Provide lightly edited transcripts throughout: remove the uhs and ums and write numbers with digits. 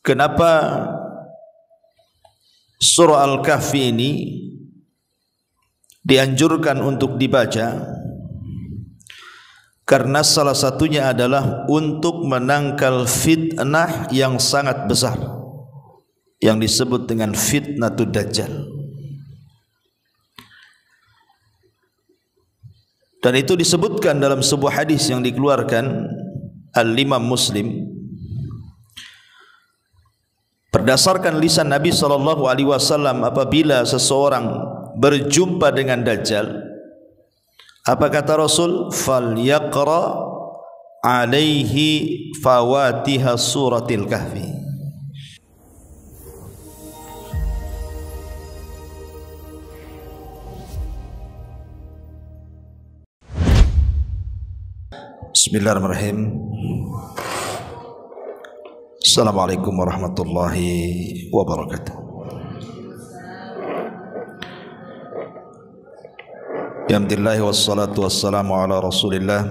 Kenapa surah Al-Kahfi ini dianjurkan untuk dibaca? Karena salah satunya adalah untuk menangkal fitnah yang sangat besar yang disebut dengan fitnatud dajjal. Dan itu disebutkan dalam sebuah hadis yang dikeluarkan Al-Imam Muslim berdasarkan lisan Nabi SAW. Apabila seseorang berjumpa dengan Dajjal, apa kata Rasul? Falyaqra alaihi fawatiha suratil kahfi. Bismillahirrahmanirrahim. Assalamualaikum warahmatullahi wabarakatuh. Alhamdulillah wassalatu wassalamu ala Rasulillah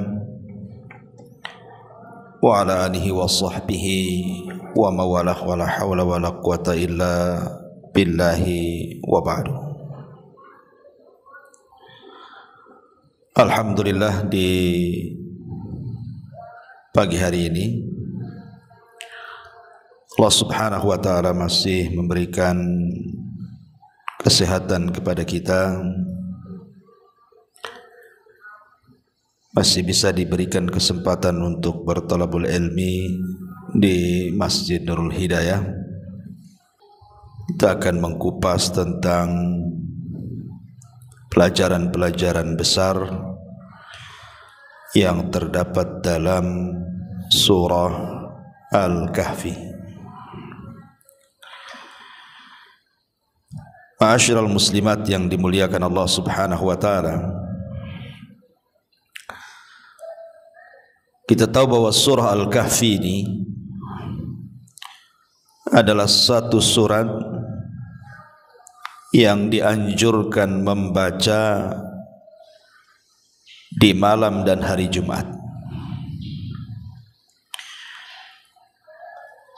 wa ala alihi wa sahbihi wa mawalah wa la hawla wa la quwata illa billahi wa ba'du. Alhamdulillah, di pagi hari ini Allah Subhanahu wa ta'ala masih memberikan kesehatan kepada kita, masih bisa diberikan kesempatan untuk bertalabul ilmi di Masjid Nurul Hidayah. Kita akan mengkupas tentang pelajaran-pelajaran besar yang terdapat dalam surah Al-Kahfi. Ma'asyiral muslimat yang dimuliakan Allah Subhanahu wa ta'ala, kita tahu bahwa surah Al-Kahfi ini adalah satu surat yang dianjurkan membaca di malam dan hari Jumat.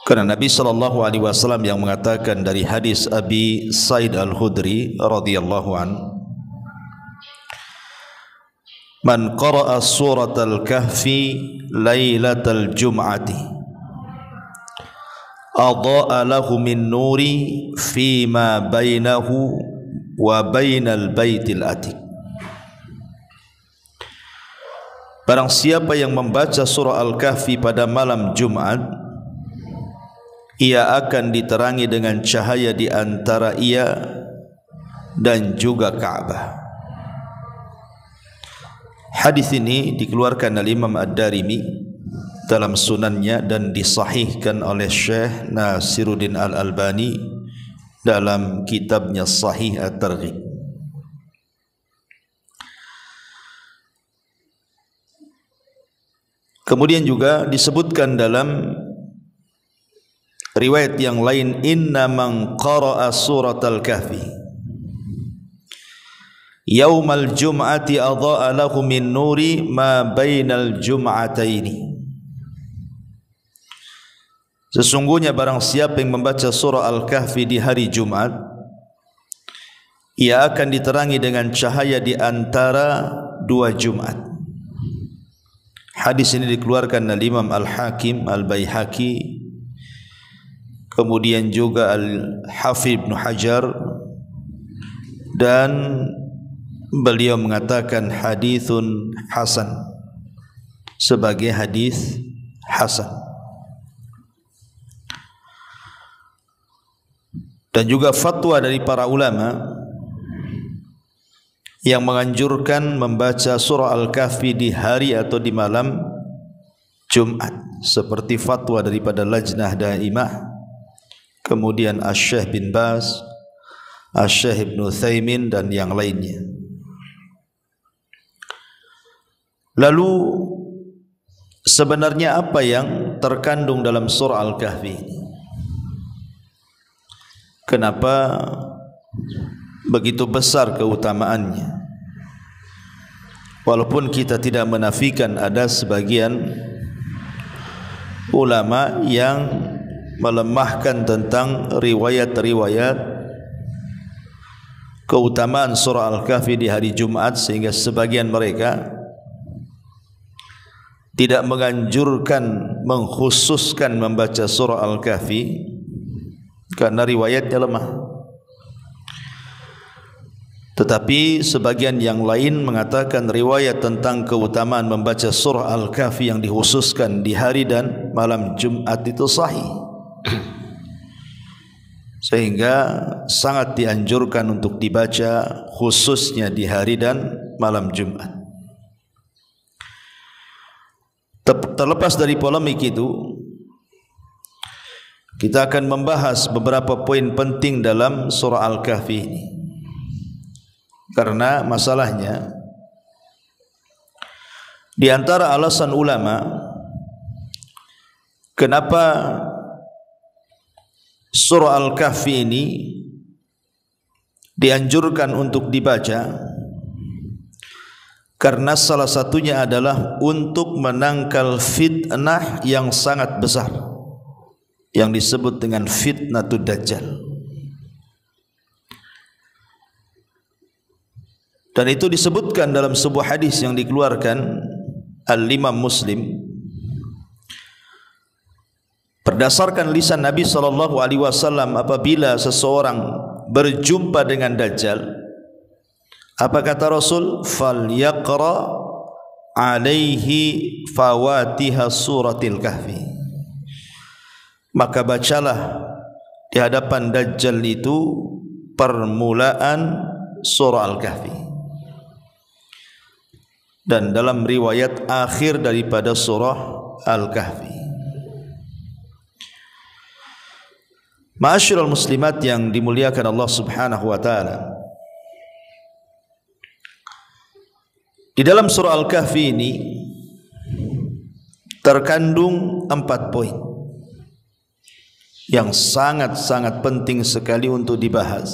Karena Nabi SAW yang mengatakan dari hadis Abi Sa'id Al-Khudri radhiyallahu an, man qara'a surat Al-Kahfi lailatal jum'ati adha'a lahu min nuri fima bainahu wa bainal baitil atiq. Barang siapa yang membaca surah Al-Kahfi pada malam Jumat, ia akan diterangi dengan cahaya di antara ia dan juga Ka'bah. Hadis ini dikeluarkan oleh Imam Ad-Darimi dalam sunannya dan disahihkan oleh Syekh Nasiruddin Al-Albani dalam kitabnya Sahih At-Targhib. Kemudian juga disebutkan dalam riwayat yang lain, inna man qara'a surat Al-Kahfi yaumal jum'ati adha'a lahu min nuri ma bainal jum'ataini. Sesungguhnya barang siapa yang membaca surah Al-Kahfi di hari Jumat, ia akan diterangi dengan cahaya di antara dua Jumat. Hadis ini dikeluarkan oleh Imam Al-Hakim Al-Baihaqi, kemudian juga Al-Hafidh Ibn Hajar, dan beliau mengatakan hadithun hasan, sebagai hadis hasan. Dan juga fatwa dari para ulama yang menganjurkan membaca surah Al-Kahfi di hari atau di malam Jumat, seperti fatwa daripada Lajnah Daimah, kemudian Asy-Syaikh bin Baz, Asy-Syaikh Ibnu Utsaimin dan yang lainnya. Lalu sebenarnya apa yang terkandung dalam surah Al-Kahfi ini? Kenapa begitu besar keutamaannya? Walaupun kita tidak menafikan ada sebagian ulama yang melemahkan tentang riwayat-riwayat keutamaan surah Al-Kahfi di hari Jumat, sehingga sebagian mereka tidak menganjurkan, mengkhususkan membaca surah Al-Kahfi karena riwayatnya lemah. Tetapi sebagian yang lain mengatakan riwayat tentang keutamaan membaca surah Al-Kahfi yang dikhususkan di hari dan malam Jumat itu sahih, sehingga sangat dianjurkan untuk dibaca khususnya di hari dan malam Jumat. Terlepas dari polemik itu, kita akan membahas beberapa poin penting dalam surah Al-Kahfi ini. Karena masalahnya, di antara alasan ulama kenapa surah Al-Kahfi ini dianjurkan untuk dibaca, karena salah satunya adalah untuk menangkal fitnah yang sangat besar yang disebut dengan fitnatud dajjal. Dan itu disebutkan dalam sebuah hadis yang dikeluarkan Al-Imam Muslim berdasarkan lisan Nabi SAW. Apabila seseorang berjumpa dengan Dajjal, apa kata Rasul? Falyaqra alaihi fawatiha suratil kahfi. Maka bacalah di hadapan Dajjal itu permulaan surah Al-Kahfi, dan dalam riwayat akhir daripada surah Al-Kahfi. Ma'asyiral muslimat yang dimuliakan Allah Subhanahu wa taala, di dalam surah Al-Kahfi ini terkandung 4 poin yang sangat-sangat penting sekali untuk dibahas,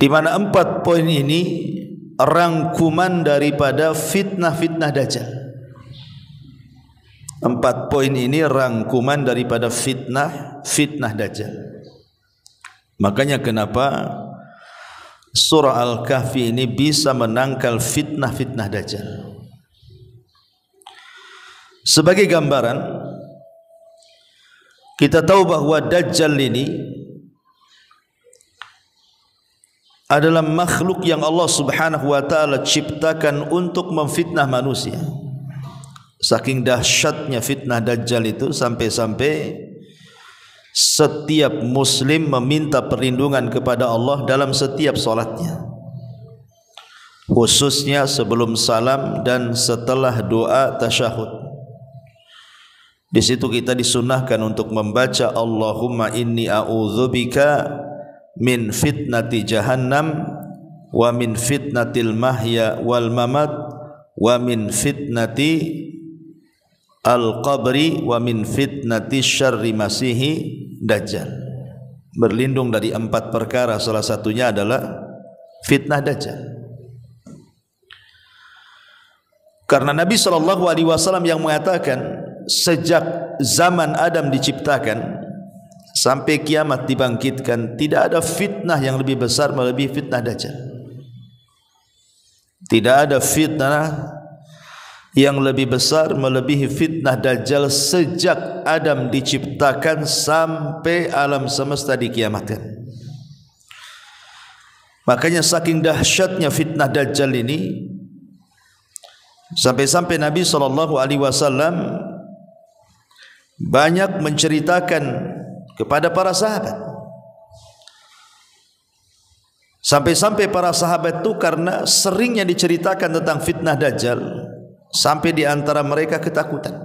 di mana 4 poin ini rangkuman daripada fitnah-fitnah Dajjal. 4 poin ini rangkuman daripada fitnah Dajjal. Makanya kenapa surah Al-Kahfi ini bisa menangkal fitnah-fitnah Dajjal. Sebagai gambaran, kita tahu bahwa Dajjal ini adalah makhluk yang Allah Subhanahu wa taala ciptakan untuk memfitnah manusia. Saking dahsyatnya fitnah Dajjal itu, sampai-sampai setiap muslim meminta perlindungan kepada Allah dalam setiap salatnya, khususnya sebelum salam dan setelah doa tasyahud. Di situ kita disunnahkan untuk membaca Allahumma inni a'udzubika min fitnati jahannam wa min fitnatil mahya wal mamat wa min fitnati al-qabri wa min fitnati syarri masihi dajjal. Berlindung dari 4 perkara, salah satunya adalah fitnah Dajjal. Karena Nabi SAW yang mengatakan sejak zaman Adam diciptakan sampai kiamat dibangkitkan, tidak ada fitnah yang lebih besar melebihi fitnah Dajjal. Tidak ada fitnah yang lebih besar melebihi fitnah Dajjal sejak Adam diciptakan sampai alam semesta dikiamatkan. Makanya saking dahsyatnya fitnah Dajjal ini, sampai-sampai Nabi SAW banyak menceritakan kepada para sahabat. Sampai-sampai para sahabat itu karena seringnya diceritakan tentang fitnah Dajjal, sampai di antara mereka ketakutan.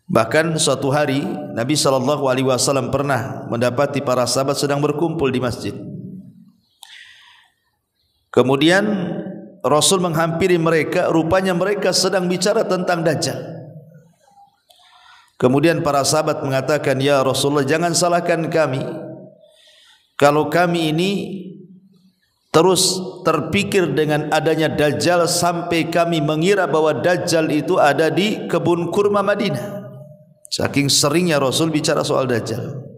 Bahkan suatu hari Nabi SAW pernah mendapati para sahabat sedang berkumpul di masjid. Kemudian Rasul menghampiri mereka, rupanya mereka sedang bicara tentang Dajjal. Kemudian para sahabat mengatakan, "Ya Rasulullah, jangan salahkan kami kalau kami ini terus terpikir dengan adanya Dajjal sampai kami mengira bahwa Dajjal itu ada di kebun kurma Madinah. Saking seringnya Rasul bicara soal Dajjal.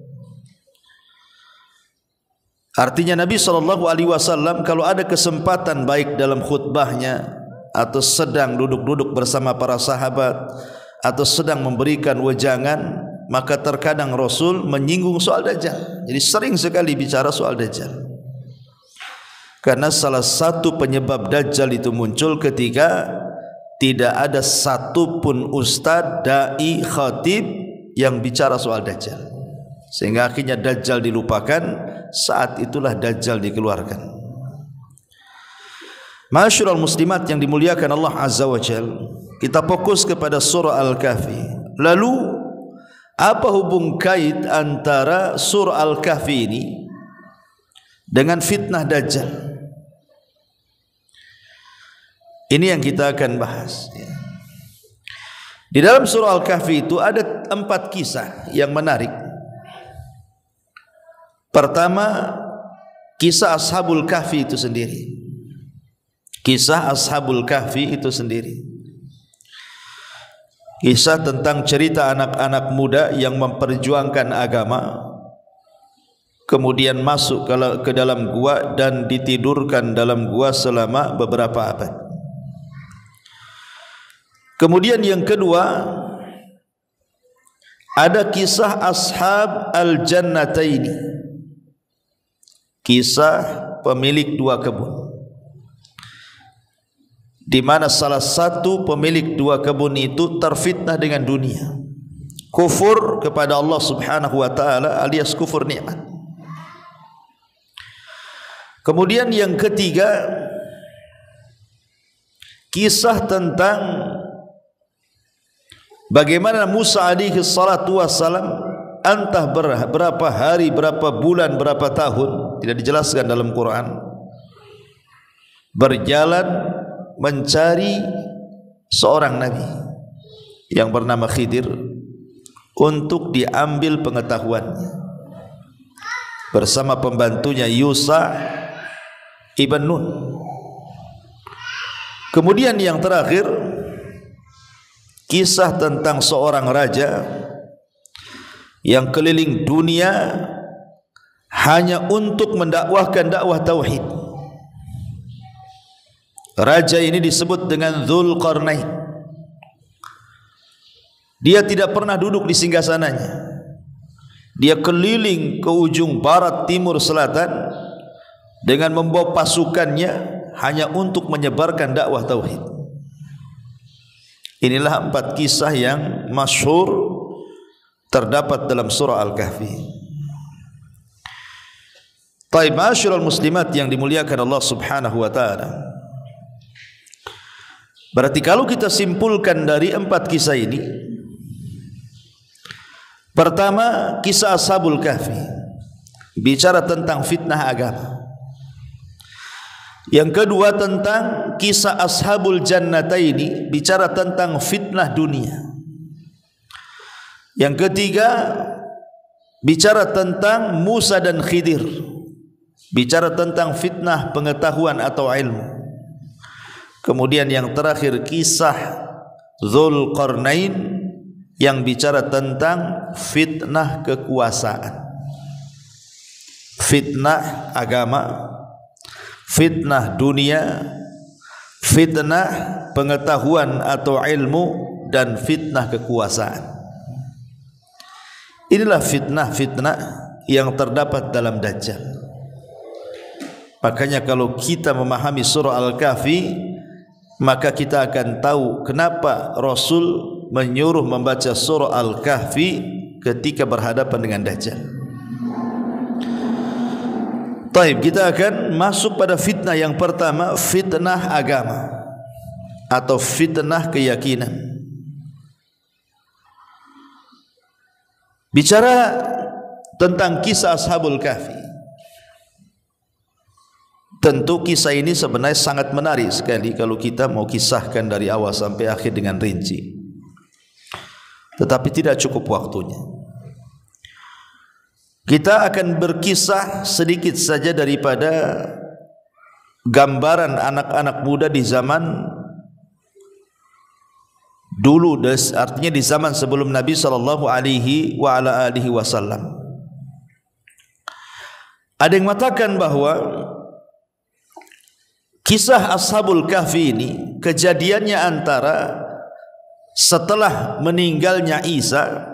Artinya Nabi SAW kalau ada kesempatan baik dalam khutbahnya atau sedang duduk-duduk bersama para sahabat atau sedang memberikan wejangan, maka terkadang Rasul menyinggung soal Dajjal. Jadi sering sekali bicara soal Dajjal. Karena salah satu penyebab Dajjal itu muncul ketika tidak ada satupun ustadz, da'i, khatib yang bicara soal Dajjal. Sehingga akhirnya Dajjal dilupakan, saat itulah Dajjal dikeluarkan. Ma'asyiral muslimat yang dimuliakan Allah Azza wa Jalla, kita fokus kepada surah Al-Kahfi. Lalu apa hubung kait antara surah Al-Kahfi ini dengan fitnah Dajjal? Ini yang kita akan bahas. Di dalam surah Al-Kahfi itu ada 4 kisah yang menarik. Pertama, kisah Ashabul Kahfi itu sendiri. Kisah Ashabul Kahfi itu sendiri. Kisah tentang cerita anak-anak muda yang memperjuangkan agama, kemudian masuk ke dalam gua dan ditidurkan dalam gua selama beberapa abad. Kemudian yang kedua, ada kisah Ashab Al-Jannataini, kisah pemilik 2 kebun, di mana salah satu pemilik 2 kebun itu terfitnah dengan dunia, kufur kepada Allah Subhanahu wa taala alias kufur nikmat. Kemudian yang ketiga, kisah tentang bagaimana Musa alaihi salatu wassalam entah berapa hari, berapa bulan, berapa tahun, tidak dijelaskan dalam Quran, berjalan mencari seorang nabi yang bernama Khidir untuk diambil pengetahuannya bersama pembantunya Yusha ibn Nun. Kemudian yang terakhir, kisah tentang seorang raja yang keliling dunia hanya untuk mendakwahkan dakwah tauhid. Raja ini disebut dengan Dzulqarnain. Dia tidak pernah duduk di singgasananya. Dia keliling ke ujung barat, timur, selatan dengan membawa pasukannya hanya untuk menyebarkan dakwah tauhid. Inilah 4 kisah yang masyhur terdapat dalam surah Al-Kahfi. Taib, ma'asyiral muslimat yang dimuliakan Allah Subhanahu wa taala. Berarti kalau kita simpulkan dari 4 kisah ini, pertama kisah Ashabul Kahfi bicara tentang fitnah agama. Yang kedua tentang kisah Ashabul Jannataini bicara tentang fitnah dunia. Yang ketiga bicara tentang Musa dan Khidir, bicara tentang fitnah pengetahuan atau ilmu. Kemudian yang terakhir kisah Dzulqarnain yang bicara tentang fitnah kekuasaan, fitnah agama, fitnah dunia, fitnah pengetahuan atau ilmu, dan fitnah kekuasaan. Inilah fitnah-fitnah yang terdapat dalam Dajjal. Makanya kalau kita memahami surah Al-Kahfi, maka kita akan tahu kenapa Rasul menyuruh membaca surah Al-Kahfi ketika berhadapan dengan Dajjal. Taib, kita akan masuk pada fitnah yang pertama, fitnah agama atau fitnah keyakinan. Bicara tentang kisah Ashabul Kahfi, tentu kisah ini sebenarnya sangat menarik sekali kalau kita mau kisahkan dari awal sampai akhir dengan rinci. Tetapi tidak cukup waktunya. Kita akan berkisah sedikit saja daripada gambaran anak-anak muda di zaman dulu, artinya di zaman sebelum Nabi sallallahu alaihi wasallam. Ada yang mengatakan bahwa kisah Ashabul Kahfi ini kejadiannya antara setelah meninggalnya Isa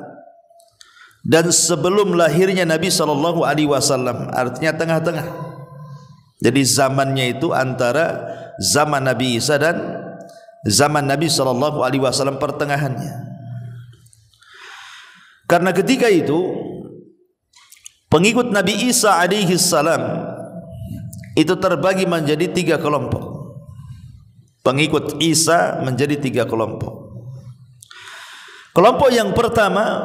dan sebelum lahirnya Nabi sallallahu alaihi wasallam, artinya tengah-tengah. Jadi zamannya itu antara zaman Nabi Isa dan zaman Nabi sallallahu alaihi wasallam, pertengahannya. Karena ketika itu pengikut Nabi Isa alaihi salam itu terbagi menjadi 3 kelompok. Pengikut Isa menjadi 3 kelompok. Kelompok yang pertama,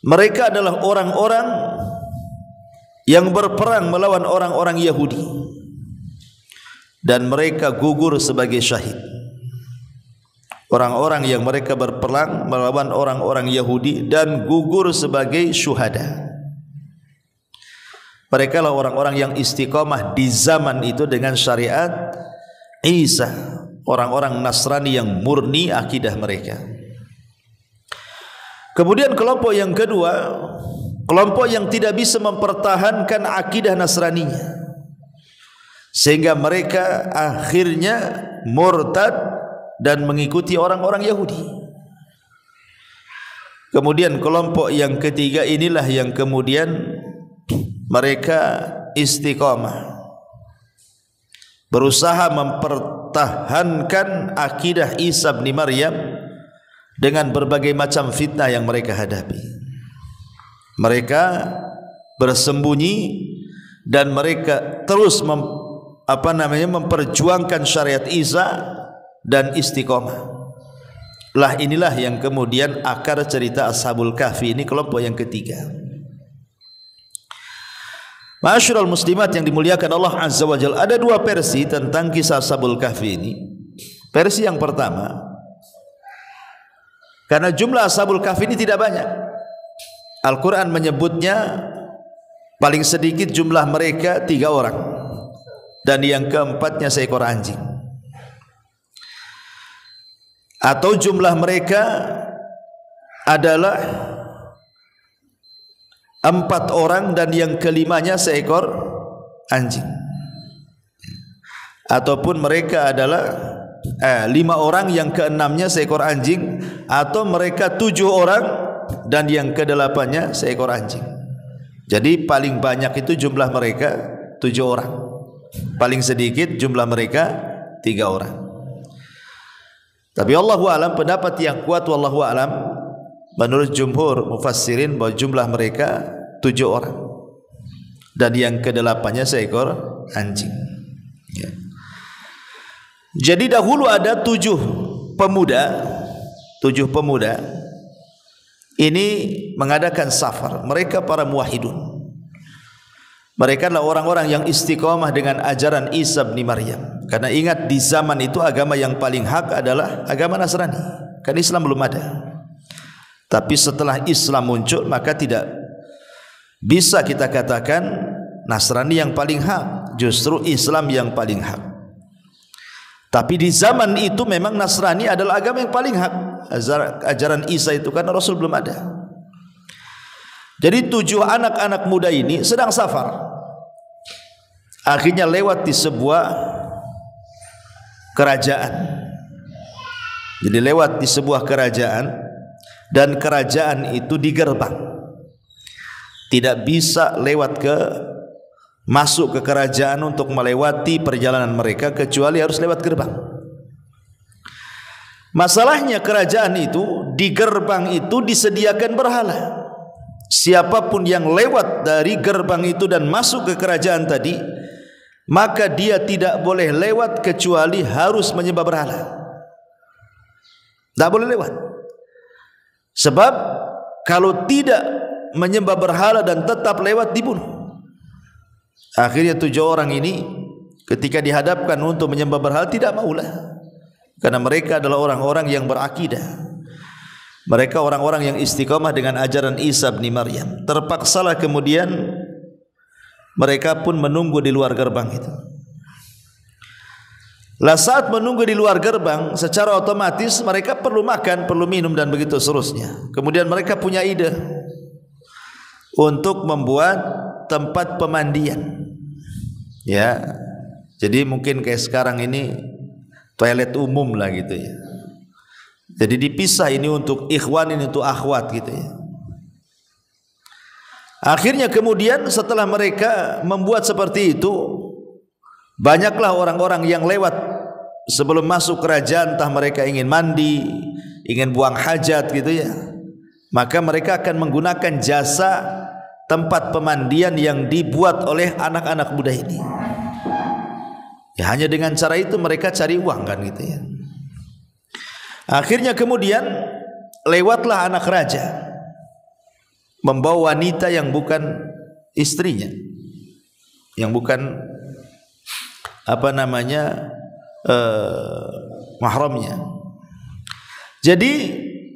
mereka adalah orang-orang yang berperang melawan orang-orang Yahudi dan mereka gugur sebagai syahid. Orang-orang yang mereka berperang melawan orang-orang Yahudi dan gugur sebagai syuhada. Mereka lah orang-orang yang istiqamah di zaman itu dengan syariat Isa, orang-orang Nasrani yang murni akidah mereka. Kemudian kelompok yang kedua, kelompok yang tidak bisa mempertahankan akidah Nasraninya, sehingga mereka akhirnya murtad dan mengikuti orang-orang Yahudi. Kemudian kelompok yang ketiga inilah yang kemudian mereka istiqamah, berusaha mempertahankan akidah Isa bin Maryam dengan berbagai macam fitnah yang mereka hadapi. Mereka bersembunyi dan mereka terus memperjuangkan syariat Isa dan istiqamah. Lah inilah yang kemudian akar cerita Ashabul Kahfi ini, kelompok yang ketiga. Ma'asyiral muslimat yang dimuliakan Allah Azza wa Jalla, ada 2 versi tentang kisah Ashabul Kahfi ini. Versi yang pertama, karena jumlah Ashabul Kahfi ini tidak banyak, Al-Quran menyebutnya paling sedikit jumlah mereka 3 orang, dan yang keempatnya seekor anjing. Atau jumlah mereka adalah 4 orang dan yang kelimanya seekor anjing. Ataupun mereka adalah 5 orang yang keenamnya seekor anjing, atau mereka 7 orang dan yang ke-8-nya seekor anjing. Jadi paling banyak itu jumlah mereka 7 orang, paling sedikit jumlah mereka 3 orang. Tapi Allahu a'lam, pendapat yang kuat wallahu a'lam menurut jumhur mufassirin bahwa jumlah mereka 7 orang dan yang ke-8-nya seekor anjing. Ya. Jadi dahulu ada 7 pemuda ini mengadakan safar. Mereka para muwahhidun. Mereka adalah orang-orang yang istiqamah dengan ajaran Isa bin Maryam. Karena ingat, di zaman itu agama yang paling hak adalah agama Nasrani. Karena Islam belum ada. Tapi setelah Islam muncul, maka tidak bisa kita katakan Nasrani yang paling hak, justru Islam yang paling hak. Tapi di zaman itu memang Nasrani adalah agama yang paling hak, ajaran Isa itu, karena Rasul belum ada. Jadi 7 anak-anak muda ini sedang safar. Akhirnya lewat di sebuah kerajaan. Jadi lewat di sebuah kerajaan, dan kerajaan itu digerbang. Tidak bisa masuk ke kerajaan untuk melewati perjalanan mereka, kecuali harus lewat gerbang. Masalahnya kerajaan itu, di gerbang itu disediakan berhala. Siapapun yang lewat dari gerbang itu dan masuk ke kerajaan tadi, maka dia tidak boleh lewat kecuali harus menyembah berhala. Tidak boleh lewat. Sebab kalau tidak menyembah berhala dan tetap lewat, dibunuh. Akhirnya 7 orang ini ketika dihadapkan untuk menyembah berhala tidak maulah, karena mereka adalah orang-orang yang berakidah. Mereka orang-orang yang istiqamah dengan ajaran Isa bin Maryam. Terpaksalah kemudian mereka pun menunggu di luar gerbang itu. Lah saat menunggu di luar gerbang, secara otomatis mereka perlu makan, perlu minum dan begitu seterusnya. Kemudian mereka punya ide untuk membuat tempat pemandian. Ya. Jadi mungkin kayak sekarang ini toilet umum lah gitu ya. Jadi dipisah, ini untuk ikhwan, ini untuk akhwat gitu ya. Akhirnya kemudian setelah mereka membuat seperti itu, banyaklah orang-orang yang lewat sebelum masuk kerajaan, entah mereka ingin mandi, ingin buang hajat gitu ya. Maka mereka akan menggunakan jasa tempat pemandian yang dibuat oleh anak-anak muda ini. Ya, hanya dengan cara itu mereka cari uang kan gitu ya. Akhirnya kemudian lewatlah anak raja membawa wanita yang bukan istrinya, yang bukan mahramnya. Jadi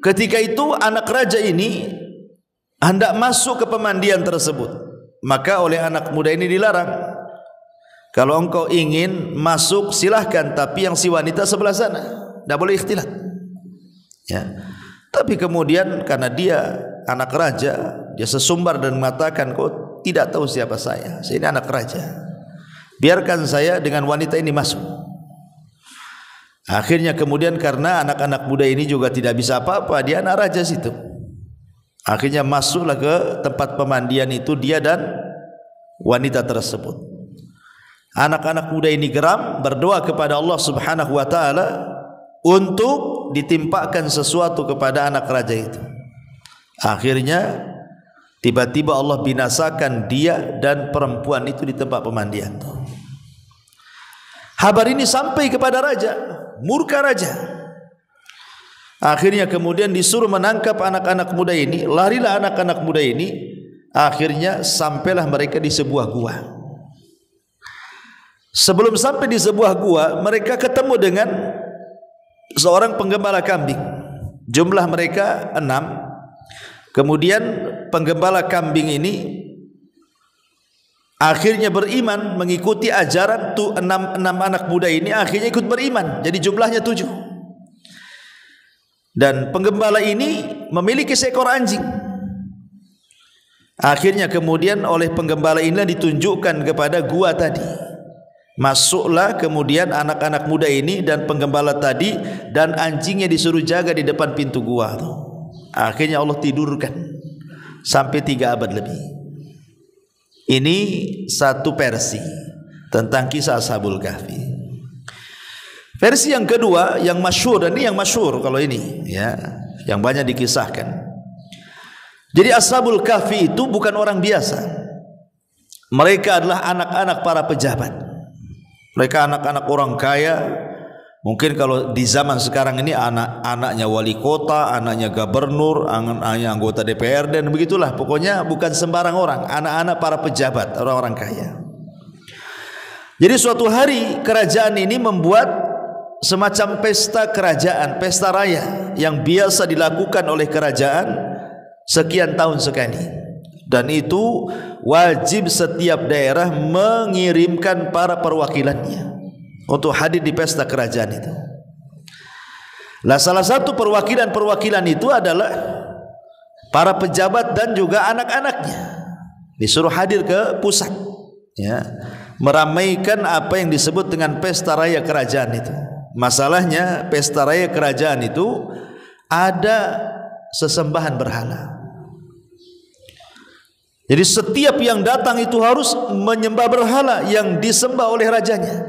ketika itu anak raja ini hendak masuk ke pemandian tersebut, maka oleh anak muda ini dilarang. Kalau engkau ingin masuk silahkan, tapi yang si wanita sebelah sana, tidak boleh ikhtilat. Ya. Tapi kemudian karena dia anak raja, dia sesumbar dan mengatakan, kau tidak tahu siapa saya ini anak raja, biarkan saya dengan wanita ini masuk. Akhirnya kemudian karena anak-anak muda ini juga tidak bisa apa-apa, dia anak raja situ. Akhirnya masuklah ke tempat pemandian itu dia dan wanita tersebut. Anak-anak muda ini geram, berdoa kepada Allah Subhanahu wa taala untuk ditimpakan sesuatu kepada anak raja itu. Akhirnya tiba-tiba Allah binasakan dia dan perempuan itu di tempat pemandian. Kabar ini sampai kepada raja, murka raja. Akhirnya kemudian disuruh menangkap anak-anak muda ini. Larilah anak-anak muda ini. Akhirnya sampailah mereka di sebuah gua. Sebelum sampai di sebuah gua, mereka ketemu dengan seorang penggembala kambing. Jumlah mereka 6. Kemudian penggembala kambing ini akhirnya beriman, mengikuti ajaran tuh 6 anak muda ini. Akhirnya ikut beriman, jadi jumlahnya 7. Dan penggembala ini memiliki seekor anjing. Akhirnya kemudian oleh penggembala inilah ditunjukkan kepada gua tadi. Masuklah kemudian anak-anak muda ini dan penggembala tadi, dan anjingnya disuruh jaga di depan pintu gua. Akhirnya Allah tidurkan sampai 3 abad lebih. Ini satu versi tentang kisah Ashabul Kahfi. Versi yang kedua yang masyhur, dan ini yang masyhur kalau ini ya, yang banyak dikisahkan. Jadi Ashabul Kahfi itu bukan orang biasa. Mereka adalah anak-anak para pejabat. Mereka anak-anak orang kaya. Mungkin kalau di zaman sekarang ini anak-anaknya wali kota, anaknya gubernur, anaknya anggota DPRD, dan begitulah. Pokoknya bukan sembarang orang, anak-anak para pejabat, orang-orang kaya. Jadi suatu hari kerajaan ini membuat semacam pesta kerajaan, pesta raya yang biasa dilakukan oleh kerajaan sekian tahun sekali. Dan itu wajib setiap daerah mengirimkan para perwakilannya untuk hadir di pesta kerajaan itu. Lah salah satu perwakilan itu adalah para pejabat dan juga anak-anaknya. Disuruh hadir ke pusat, ya, meramaikan apa yang disebut dengan pesta raya kerajaan itu. Masalahnya pesta raya kerajaan itu ada sesembahan berhala. Jadi setiap yang datang itu harus menyembah berhala yang disembah oleh rajanya.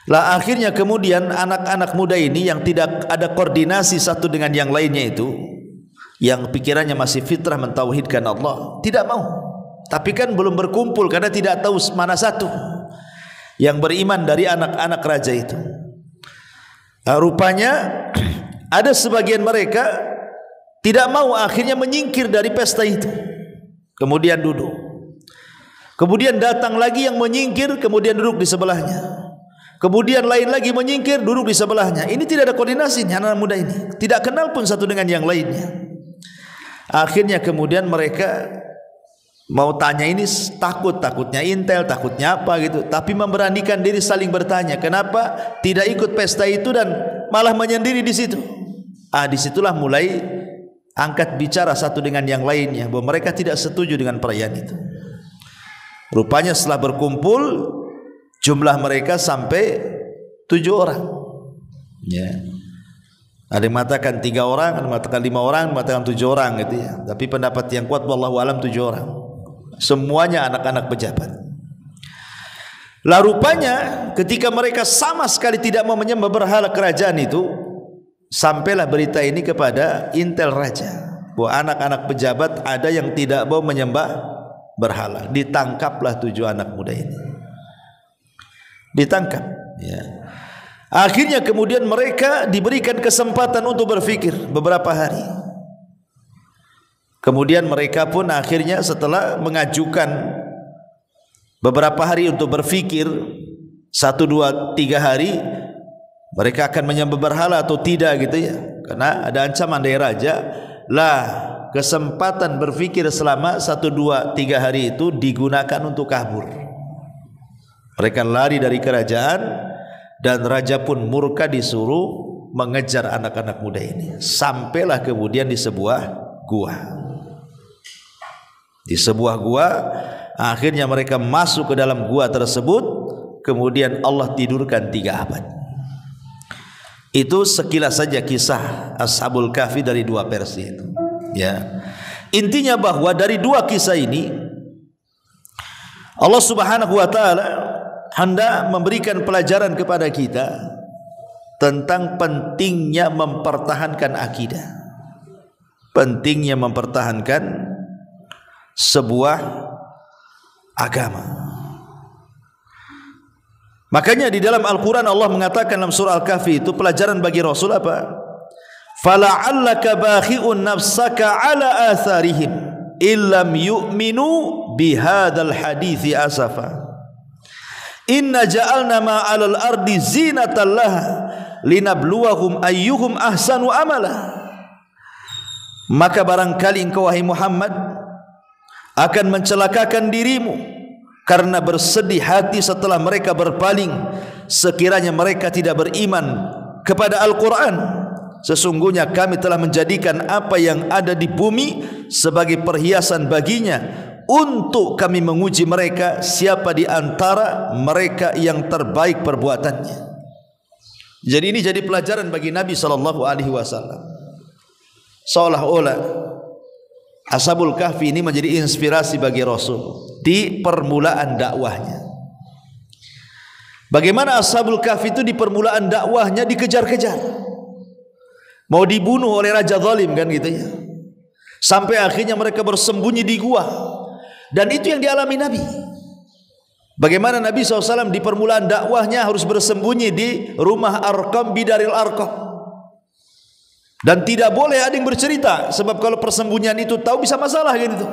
Lah akhirnya kemudian anak-anak muda ini yang tidak ada koordinasi satu dengan yang lainnya itu, yang pikirannya masih fitrah mentauhidkan Allah, tidak mau. Tapi kan belum berkumpul karena tidak tahu mana satu yang beriman dari anak-anak raja itu. Rupanya ada sebagian mereka tidak mau, akhirnya menyingkir dari pesta itu. Kemudian duduk. Kemudian datang lagi yang menyingkir, kemudian duduk di sebelahnya. Kemudian lain lagi menyingkir, duduk di sebelahnya. Ini tidak ada koordinasi anak muda ini. Tidak kenal pun satu dengan yang lainnya. Akhirnya kemudian mereka mau tanya ini takutnya intel, takutnya apa gitu, tapi memberanikan diri saling bertanya, kenapa tidak ikut pesta itu dan malah menyendiri di situ. Disitulah mulai angkat bicara satu dengan yang lainnya bahwa mereka tidak setuju dengan perayaan itu. Rupanya setelah berkumpul jumlah mereka sampai 7 orang. Ya. Ada yang mengatakan 3 orang, ada yang mengatakan 5 orang, ada yang mengatakan 7 orang gitu ya. Tapi pendapat yang kuat wallahu alam 7 orang. Semuanya anak-anak pejabat. Lah rupanya ketika mereka sama sekali tidak mau menyembah berhala kerajaan itu, sampailah berita ini kepada intel raja bahwa anak-anak pejabat ada yang tidak mau menyembah berhala. Ditangkaplah 7 anak muda ini. Ditangkap ya. Akhirnya kemudian mereka diberikan kesempatan untuk berfikir beberapa hari. Kemudian mereka pun akhirnya setelah mengajukan beberapa hari untuk berfikir, 1, 2, 3 hari mereka akan menyembah berhala atau tidak gitu ya. Karena ada ancaman dari raja, lah kesempatan berfikir selama 1, 2, 3 hari itu digunakan untuk kabur. Mereka lari dari kerajaan dan raja pun murka, disuruh mengejar anak-anak muda ini. Sampailah kemudian di sebuah gua. Di sebuah gua, akhirnya mereka masuk ke dalam gua tersebut. Kemudian Allah tidurkan 3 abad. Itu sekilas saja kisah Ashabul Kahfi dari 2 versi itu. Ya, intinya bahwa dari 2 kisah ini Allah Subhanahu wa taala hendak memberikan pelajaran kepada kita tentang pentingnya mempertahankan akidah, pentingnya mempertahankan sebuah agama. Makanya di dalam Al-Quran Allah mengatakan dalam surah Al-Kahfi itu pelajaran bagi Rasul apa? Fala'allaka bakhi'un nafsaka ala atharihim illam yu'minu bihadal hadithi asafa inna ja'alna ma'alal ardi zinatan laha linabluwahum ayyuhum ahsanu amala. Maka barangkali engkau wahai Muhammad akan mencelakakan dirimu karena bersedih hati setelah mereka berpaling, sekiranya mereka tidak beriman kepada Al-Quran. Sesungguhnya kami telah menjadikan apa yang ada di bumi sebagai perhiasan baginya untuk kami menguji mereka siapa di antara mereka yang terbaik perbuatannya. Jadi ini jadi pelajaran bagi Nabi SAW. Seolah-olah Ashabul Kahfi ini menjadi inspirasi bagi Rasul di permulaan dakwahnya. Bagaimana Ashabul Kahfi itu di permulaan dakwahnya dikejar-kejar, mau dibunuh oleh raja zalim kan gitu ya. Sampai akhirnya mereka bersembunyi di gua. Dan itu yang dialami Nabi. Bagaimana Nabi SAW di permulaan dakwahnya harus bersembunyi di rumah Arqam bidaril Arqam. Dan tidak boleh ada yang bercerita, sebab kalau persembunyian itu tahu bisa masalah gitu.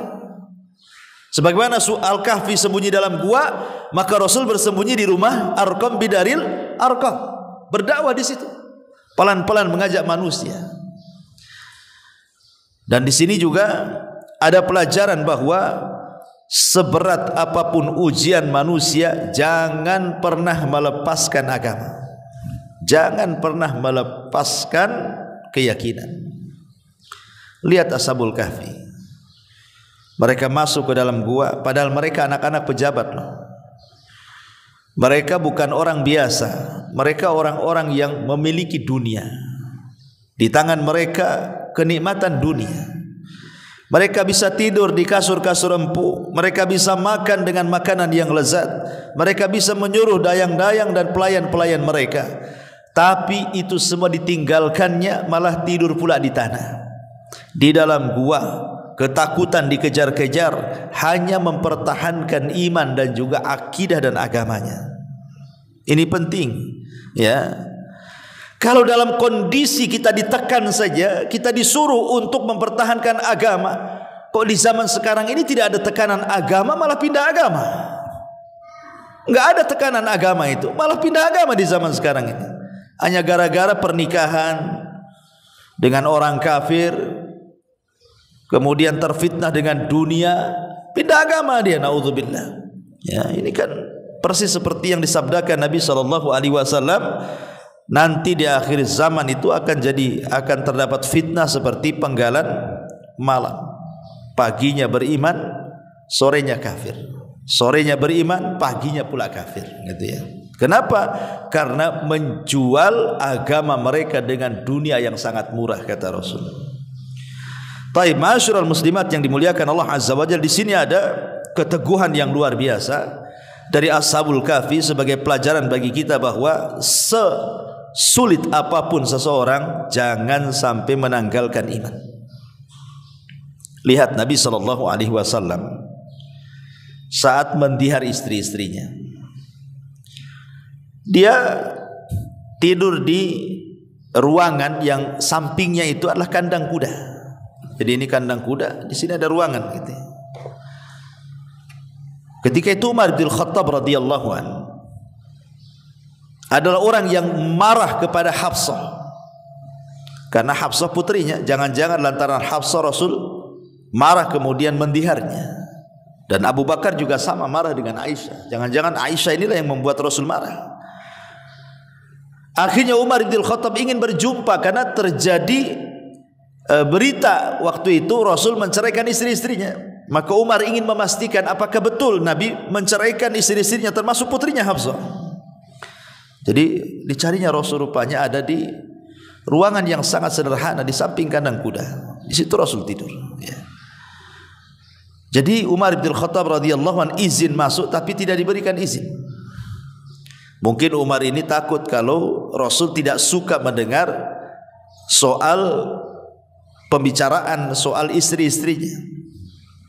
Sebagaimana Al-Kahfi sembunyi dalam gua, maka Rasul bersembunyi di rumah Arqam bidaril Arqam, berdakwah di situ, pelan-pelan mengajak manusia. Dan di sini juga ada pelajaran bahwa seberat apapun ujian manusia, jangan pernah melepaskan agama, jangan pernah melepaskan keyakinan. Lihat Ashabul Kahfi, mereka masuk ke dalam gua, padahal mereka anak-anak pejabat loh. Mereka bukan orang biasa, mereka orang-orang yang memiliki dunia. Di tangan mereka kenikmatan dunia. Mereka bisa tidur di kasur-kasur empuk, mereka bisa makan dengan makanan yang lezat, mereka bisa menyuruh dayang-dayang dan pelayan-pelayan mereka. Tapi itu semua ditinggalkannya, malah tidur pula di tanah, di dalam gua, ketakutan dikejar-kejar, hanya mempertahankan iman dan juga akidah dan agamanya. Ini penting ya. Kalau dalam kondisi kita ditekan saja, kita disuruh untuk mempertahankan agama, kok di zaman sekarang ini tidak ada tekanan agama malah pindah agama? Enggak ada tekanan agama itu, malah pindah agama di zaman sekarang ini. Hanya gara-gara pernikahan dengan orang kafir, kemudian terfitnah dengan dunia, pindah agama dia, naudzubillah. Ya, ini kan persis seperti yang disabdakan Nabi SAW, nanti di akhir zaman itu akan terdapat fitnah seperti penggalan malam. Paginya beriman, sorenya kafir. Sorenya beriman, paginya pula kafir, gitu ya. Kenapa? Karena menjual agama mereka dengan dunia yang sangat murah, kata Rasul. Taib, ma'asyiral muslimat yang dimuliakan Allah Azza wa Jalla, di sini ada keteguhan yang luar biasa dari Ashabul Kahfi sebagai pelajaran bagi kita bahwa sesulit apapun seseorang jangan sampai menanggalkan iman. Lihat Nabi SAW saat mendihar istri-istrinya. Dia tidur di ruangan yang sampingnya itu adalah kandang kuda. Jadi ini kandang kuda, di sini ada ruangan gitu. Ketika itu Umar bin Khattab radhiyallahu anhu adalah orang yang marah kepada Hafsah. Karena Hafsah putrinya, jangan-jangan lantaran Hafsah Rasul marah kemudian mendiharnya. Dan Abu Bakar juga sama marah dengan Aisyah. Jangan-jangan Aisyah inilah yang membuat Rasul marah. Akhirnya Umar bin Khattab ingin berjumpa karena terjadi berita waktu itu Rasul menceraikan istri-istrinya. Maka Umar ingin memastikan apakah betul Nabi menceraikan istri-istrinya termasuk putrinya Hafsah. Jadi dicarinya Rasul, rupanya ada di ruangan yang sangat sederhana di samping kandang kuda. Di situ Rasul tidur, ya. Jadi Umar bin Khattab radhiyallahu anhu izin masuk tapi tidak diberikan izin. Mungkin Umar ini takut kalau Rasul tidak suka mendengar soal pembicaraan soal istri-istrinya.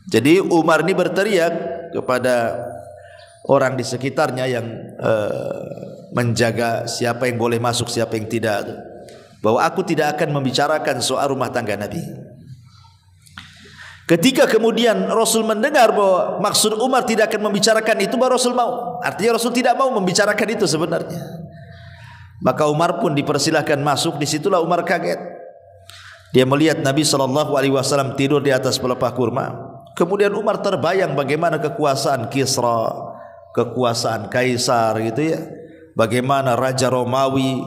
Jadi Umar ini berteriak kepada orang di sekitarnya yang menjaga siapa yang boleh masuk, siapa yang tidak, bahwa aku tidak akan membicarakan soal rumah tangga Nabi. Ketika kemudian Rasul mendengar bahwa maksud Umar tidak akan membicarakan itu, baru Rasul mau. Artinya Rasul tidak mau membicarakan itu sebenarnya. Maka Umar pun dipersilahkan masuk. Disitulah Umar kaget. Dia melihat Nabi SAW tidur di atas pelepah kurma. Kemudian Umar terbayang bagaimana kekuasaan Kisra, kekuasaan Kaisar, gitu ya. Bagaimana Raja Romawi,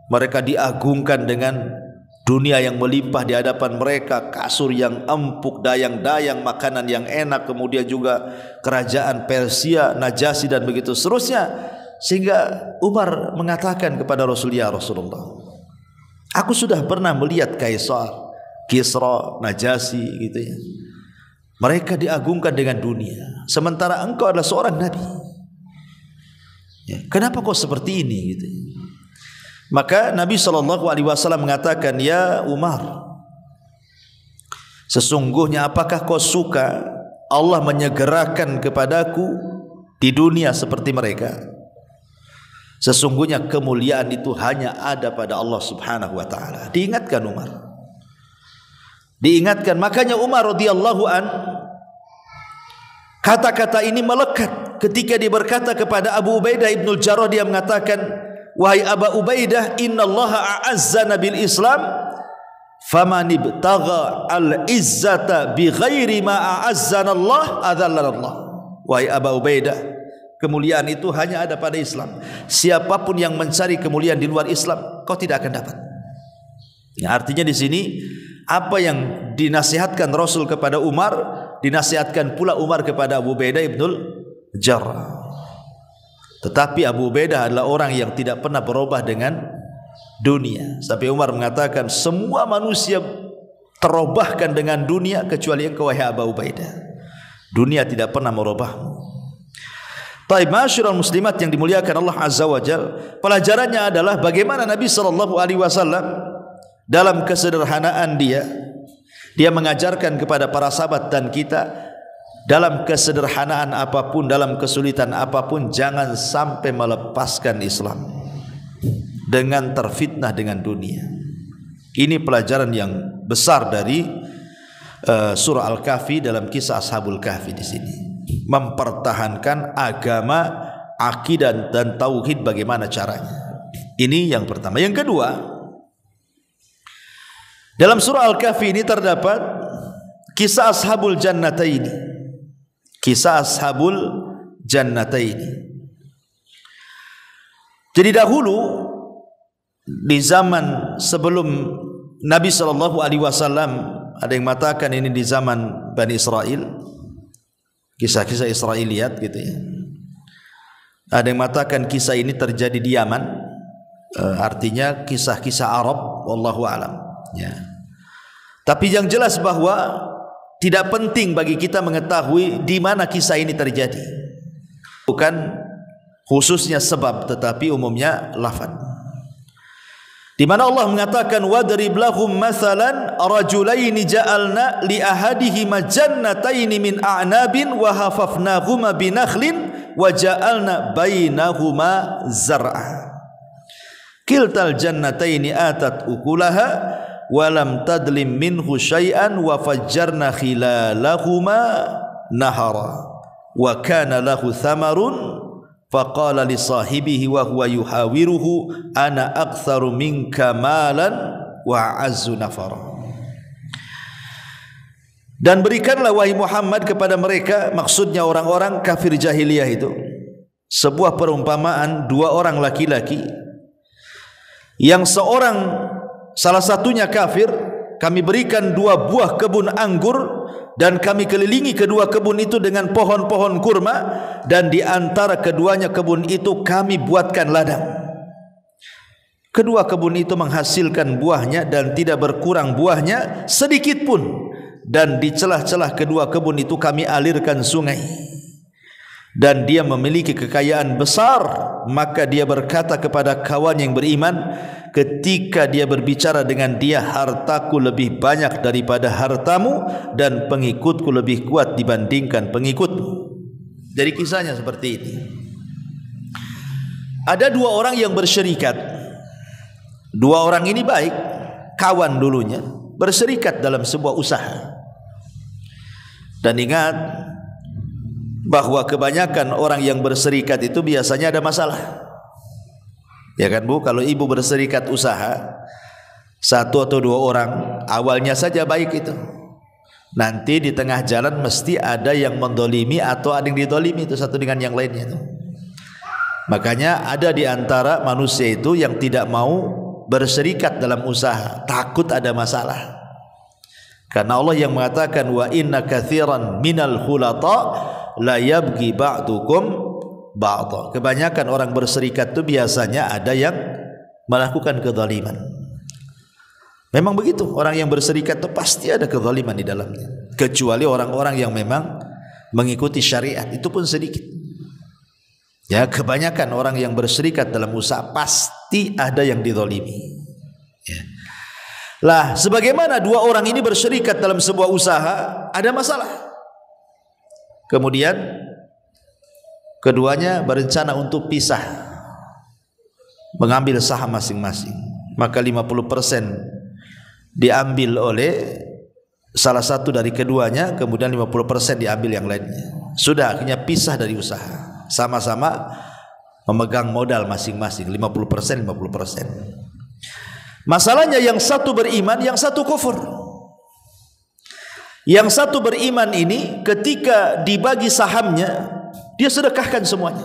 mereka diagungkan dengan dunia yang melimpah di hadapan mereka, kasur yang empuk, dayang-dayang, makanan yang enak, kemudian juga kerajaan Persia, Najasyi dan begitu seterusnya. Sehingga Umar mengatakan kepada Rasul, ya Rasulullah, aku sudah pernah melihat Kaisar, Kisra, Najasyi, gitu ya. Mereka diagungkan dengan dunia, sementara engkau adalah seorang Nabi. Ya, kenapa kau seperti ini, gitu? Maka Nabi SAW mengatakan, ya Umar, sesungguhnya apakah kau suka Allah menyegerakan kepadaku di dunia seperti mereka? Sesungguhnya kemuliaan itu hanya ada pada Allah Subhanahu wa ta'ala. Diingatkan Umar, diingatkan. Makanya Umar radhiyallahu an, kata-kata ini melekat ketika dia berkata kepada Abu Ubaidah ibn Jarrah. Dia mengatakan, wahai Abu Ubaidah, innallaha a'azzana bil Islam, faman ibtagha al-izzata bighairi ma a'azzana Allah, adzallana Allah. Wahai Abu Ubaidah, kemuliaan itu hanya ada pada Islam. Siapapun yang mencari kemuliaan di luar Islam, kau tidak akan dapat. Ya, artinya di sini apa yang dinasihatkan Rasul kepada Umar, dinasihatkan pula Umar kepada Abu Ubaidah ibnul Jarrah. Tetapi Abu Ubaidah adalah orang yang tidak pernah berubah dengan dunia. Sampai Umar mengatakan, semua manusia terubahkan dengan dunia kecuali engkau, wahai Abu Ubaidah. Dunia tidak pernah merubahmu. Taib, ma'asyiral muslimat yang dimuliakan Allah Azza wa Jalla, pelajarannya adalah bagaimana Nabi SAW dalam kesederhanaan dia mengajarkan kepada para sahabat dan kita, dalam kesederhanaan apapun, dalam kesulitan apapun, jangan sampai melepaskan Islam dengan terfitnah dengan dunia. Ini pelajaran yang besar dari surah Al-Kahfi dalam kisah Ashabul Kahfi di sini. Mempertahankan agama, akidah dan tauhid bagaimana caranya. Ini yang pertama. Yang kedua, dalam surah Al-Kahfi ini terdapat kisah Ashabul Jannataini. Kisah Ashabul Jannataini. Jadi dahulu di zaman sebelum Nabi SAW, ada yang mengatakan ini di zaman Bani Israel, kisah-kisah Israiliyat gitu ya. Ada yang mengatakan kisah ini terjadi di Yaman, artinya kisah-kisah Arab, wallahu alam ya. Tapi yang jelas bahwa tidak penting bagi kita mengetahui di mana kisah ini terjadi, bukan khususnya sebab tetapi umumnya lafaz. Di mana Allah mengatakan wadrib lahum mathalan rajulaini ja'alna li ahadihima jannataini min a'nabin wa hafafnahuma binakhlin wa ja'alna bainahuma zar'a kiltal jannataini atat ukulaha wa lam tadlim minhu syai'an wa fajjarna khilalahuma nahara wa kana lahu thamarun faqala li sahibihi wa huwa yuhawiruhu ana aktsaru minka malan wa azzu nafara. Dan berikanlah wahai Muhammad kepada mereka, maksudnya orang-orang kafir jahiliyah itu, sebuah perumpamaan dua orang laki-laki yang salah satunya kafir. Kami berikan dua buah kebun anggur dan kami kelilingi kedua kebun itu dengan pohon-pohon kurma, dan di antara keduanya kebun itu kami buatkan ladang. Kedua kebun itu menghasilkan buahnya dan tidak berkurang buahnya sedikit pun, dan di celah-celah kedua kebun itu kami alirkan sungai. Dan dia memiliki kekayaan besar, maka dia berkata kepada kawan yang beriman ketika dia berbicara dengan dia, hartaku lebih banyak daripada hartamu dan pengikutku lebih kuat dibandingkan pengikutmu. Jadi kisahnya seperti ini. Ada dua orang yang berserikat. Dua orang ini baik, kawan dulunya, berserikat dalam sebuah usaha. Dan ingat bahwa kebanyakan orang yang berserikat itu biasanya ada masalah. Ya kan Bu, kalau ibu berserikat usaha, satu atau dua orang, awalnya saja baik itu, nanti di tengah jalan mesti ada yang mendolimi atau ada yang didolimi itu satu dengan yang lainnya itu. Makanya ada di antara manusia itu yang tidak mau berserikat dalam usaha, takut ada masalah. Karena Allah yang mengatakan wa inna katsiran minal khulata la yabghi ba'dukum ba'dha. Kebanyakan orang berserikat itu biasanya ada yang melakukan kezaliman. Memang begitu, orang yang berserikat itu pasti ada kezaliman di dalamnya. Kecuali orang-orang yang memang mengikuti syariat, itu pun sedikit. Ya, kebanyakan orang yang berserikat dalam usaha pasti ada yang dizalimi. Ya. Lah, sebagaimana dua orang ini berserikat dalam sebuah usaha, ada masalah. Kemudian keduanya berencana untuk pisah, mengambil saham masing-masing. Maka 50% diambil oleh salah satu dari keduanya, kemudian 50% diambil yang lainnya. Sudah, akhirnya pisah dari usaha. Sama-sama memegang modal masing-masing, 50%, 50%. Masalahnya yang satu beriman, yang satu kufur. Yang satu beriman ini ketika dibagi sahamnya, dia sedekahkan semuanya.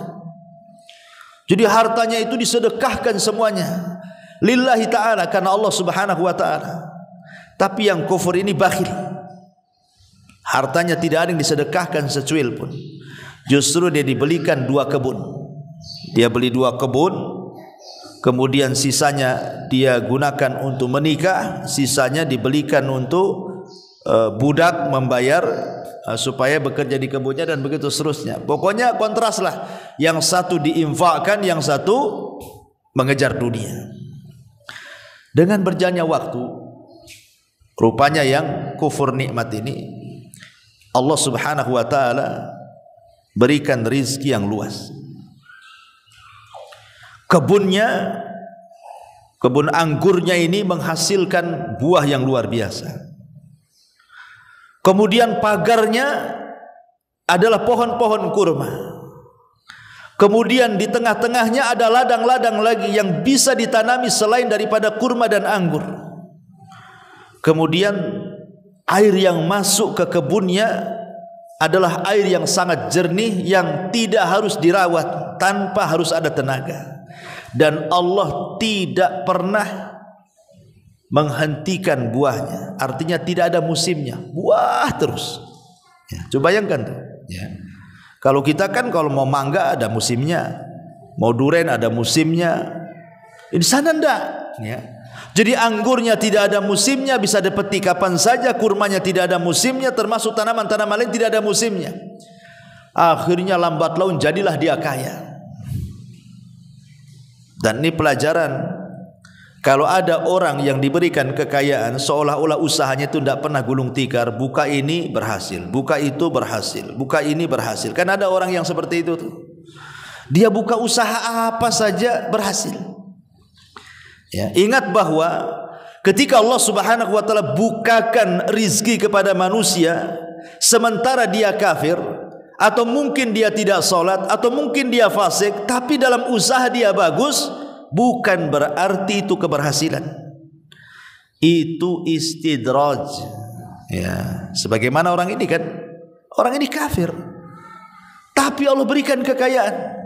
Jadi hartanya itu disedekahkan semuanya lillahi ta'ala, karena Allah subhanahu wa ta'ala. Tapi yang kufur ini bakhil, hartanya tidak ada yang disedekahkan secuil pun. Justru dia dibelikan dua kebun. Dia beli dua kebun, kemudian sisanya dia gunakan untuk menikah, sisanya dibelikan untuk budak membayar supaya bekerja di kebunnya, dan begitu seterusnya. Pokoknya kontras lah, yang satu diinfakkan, yang satu mengejar dunia. Dengan berjalannya waktu, rupanya yang kufur nikmat ini Allah subhanahu wa ta'ala berikan rizki yang luas. Kebunnya, kebun anggurnya ini menghasilkan buah yang luar biasa. Kemudian pagarnya adalah pohon-pohon kurma. Kemudian di tengah-tengahnya ada ladang-ladang lagi yang bisa ditanami selain daripada kurma dan anggur. Kemudian air yang masuk ke kebunnya adalah air yang sangat jernih yang tidak harus dirawat, tanpa harus ada tenaga. Dan Allah tidak pernah menghentikan buahnya, artinya tidak ada musimnya, buah terus. Ya, coba bayangkan tuh. Ya. Kalau kita kan kalau mau mangga ada musimnya, mau duren ada musimnya. Di sana enggak. Ya. Jadi anggurnya tidak ada musimnya, bisa dipetik kapan saja. Kurmanya tidak ada musimnya, termasuk tanaman-tanaman lain tidak ada musimnya. Akhirnya lambat laun jadilah dia kaya. Dan ini pelajaran. Kalau ada orang yang diberikan kekayaan seolah-olah usahanya itu tidak pernah gulung tikar, buka ini berhasil, buka itu berhasil, buka ini berhasil. Kan ada orang yang seperti itu tuh. Dia buka usaha apa saja berhasil. Ya, ingat bahwa ketika Allah Subhanahu wa taala bukakan rizki kepada manusia sementara dia kafir, atau mungkin dia tidak salat, atau mungkin dia fasik, tapi dalam usaha dia bagus, bukan berarti itu keberhasilan. Itu istidraj. Ya, sebagaimana orang ini kan, orang ini kafir, tapi Allah berikan kekayaan.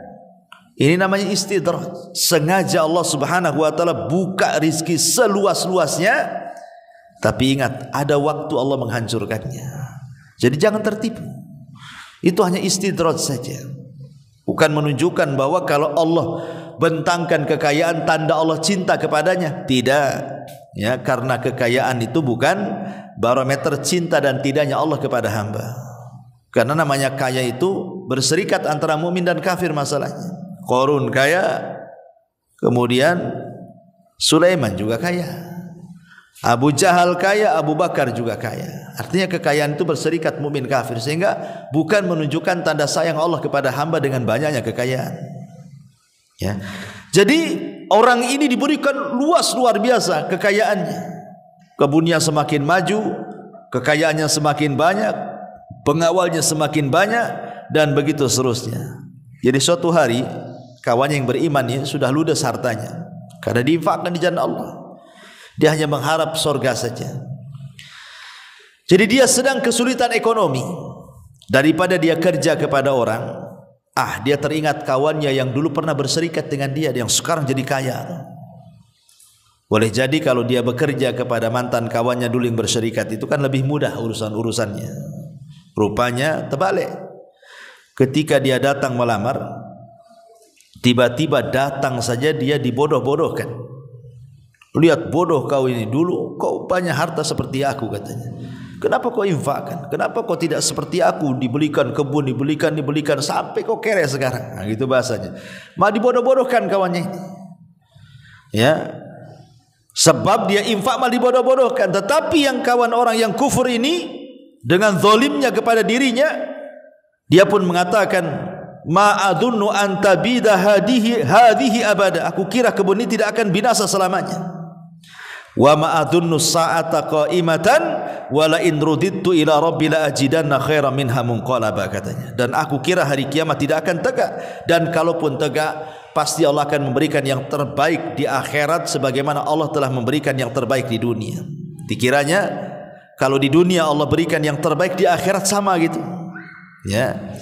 Ini namanya istidraj. Sengaja Allah Subhanahu wa taala buka rizki seluas-luasnya, tapi ingat ada waktu Allah menghancurkannya. Jadi jangan tertipu. Itu hanya istidraj saja. Bukan menunjukkan bahwa kalau Allah bentangkan kekayaan tanda Allah cinta kepadanya. Tidak. Ya, karena kekayaan itu bukan barometer cinta dan tidaknya Allah kepada hamba. Karena namanya kaya itu berserikat antara mukmin dan kafir masalahnya. Qarun kaya, kemudian Sulaiman juga kaya, Abu Jahal kaya, Abu Bakar juga kaya. Artinya kekayaan itu berserikat mukmin kafir, sehingga bukan menunjukkan tanda sayang Allah kepada hamba dengan banyaknya kekayaan. Ya. Jadi orang ini diberikan luas luar biasa kekayaannya. Kebunnya semakin maju, kekayaannya semakin banyak, pengawalnya semakin banyak, dan begitu seterusnya. Jadi suatu hari kawannya yang beriman ini sudah ludes hartanya karena diinfakkan di jalan Allah. Dia hanya mengharap surga saja. Jadi dia sedang kesulitan ekonomi. Daripada dia kerja kepada orang, dia teringat kawannya yang dulu pernah berserikat dengan dia, yang sekarang jadi kaya. Boleh jadi kalau dia bekerja kepada mantan kawannya dulu yang berserikat, itu kan lebih mudah urusan-urusannya. Rupanya terbalik. Ketika dia datang melamar, tiba-tiba datang saja dia dibodoh-bodohkan. Lihat bodoh kau ini, dulu kau banyak harta seperti aku katanya. Kenapa kau infakkan? Kenapa kau tidak seperti aku, dibelikan kebun, dibelikan sampai kau kere sekarang? Nah, gitu bahasanya. Malah dibodoh-bodohkan kawannya ini. Ya. Sebab dia infak malah dibodoh-bodohkan. Tetapi yang kawan orang yang kufur ini dengan zalimnya kepada dirinya, dia pun mengatakan, ma'adunnu antabida hadhihi abada. Aku kira kebun ini tidak akan binasa selamanya. Wa ma'adunnu sa'ata qa'imatan wa la in rudidtu ila rabbi la ajidanna khairan minha munqalaba, katanya. Dan aku kira hari kiamat tidak akan tegak, dan kalaupun tegak pasti Allah akan memberikan yang terbaik di akhirat sebagaimana Allah telah memberikan yang terbaik di dunia. Dikiranya kalau di dunia Allah berikan yang terbaik, di akhirat sama gitu. Ya,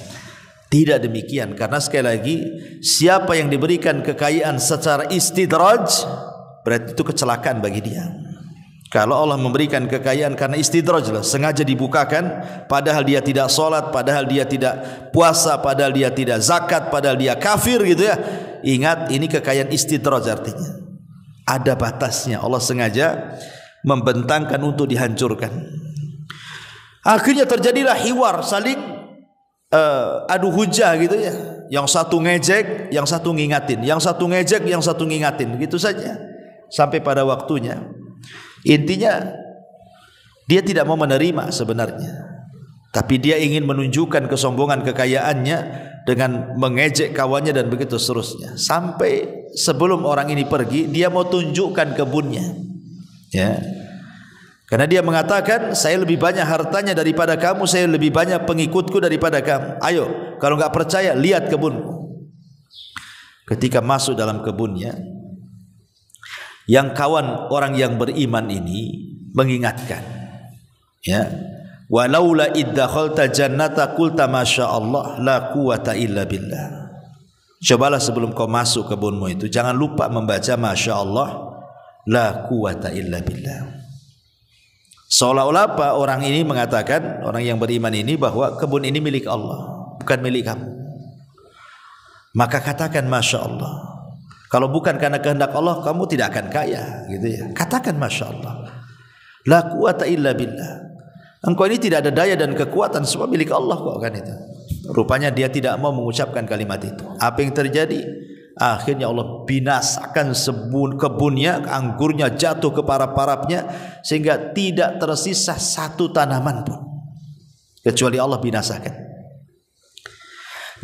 tidak demikian. Karena sekali lagi, siapa yang diberikan kekayaan secara istidraj, berarti itu kecelakaan bagi dia. Kalau Allah memberikan kekayaan karena istidraj, sengaja dibukakan, padahal dia tidak sholat, padahal dia tidak puasa, padahal dia tidak zakat, padahal dia kafir gitu ya. Ingat, ini kekayaan istidraj, artinya ada batasnya. Allah sengaja membentangkan untuk dihancurkan. Akhirnya terjadilah hiwar, saling adu hujah gitu ya. Yang satu ngejek, yang satu ngingatin, yang satu ngejek, yang satu ngingatin, gitu saja sampai pada waktunya. Intinya dia tidak mau menerima sebenarnya, tapi dia ingin menunjukkan kesombongan kekayaannya dengan mengejek kawannya dan begitu seterusnya. Sampai sebelum orang ini pergi, dia mau tunjukkan kebunnya. Ya. Karena dia mengatakan, saya lebih banyak hartanya daripada kamu, saya lebih banyak pengikutku daripada kamu. Ayo, kalau enggak percaya, lihat kebunku. Ketika masuk dalam kebunnya, yang kawan orang yang beriman ini mengingatkan, ya, Walaula iddakhalta jannata qulta masyaallah la quwata illa billah. Cobalah sebelum kau masuk kebunmu itu jangan lupa membaca masyaallah la quwata illa billah. Seolah-olah apa orang ini mengatakan, orang yang beriman ini, bahwa kebun ini milik Allah, bukan milik kamu. Maka katakan masyaallah. Kalau bukan karena kehendak Allah, kamu tidak akan kaya, gitu ya. Katakan masyaallah. La quwata illa billah. Engkau ini tidak ada daya dan kekuatan, semua milik Allah kok, kan itu. Rupanya dia tidak mau mengucapkan kalimat itu. Apa yang terjadi? Akhirnya Allah binasakan kebunnya, anggurnya jatuh ke parap-parapnya sehingga tidak tersisa satu tanaman pun kecuali Allah binasakan.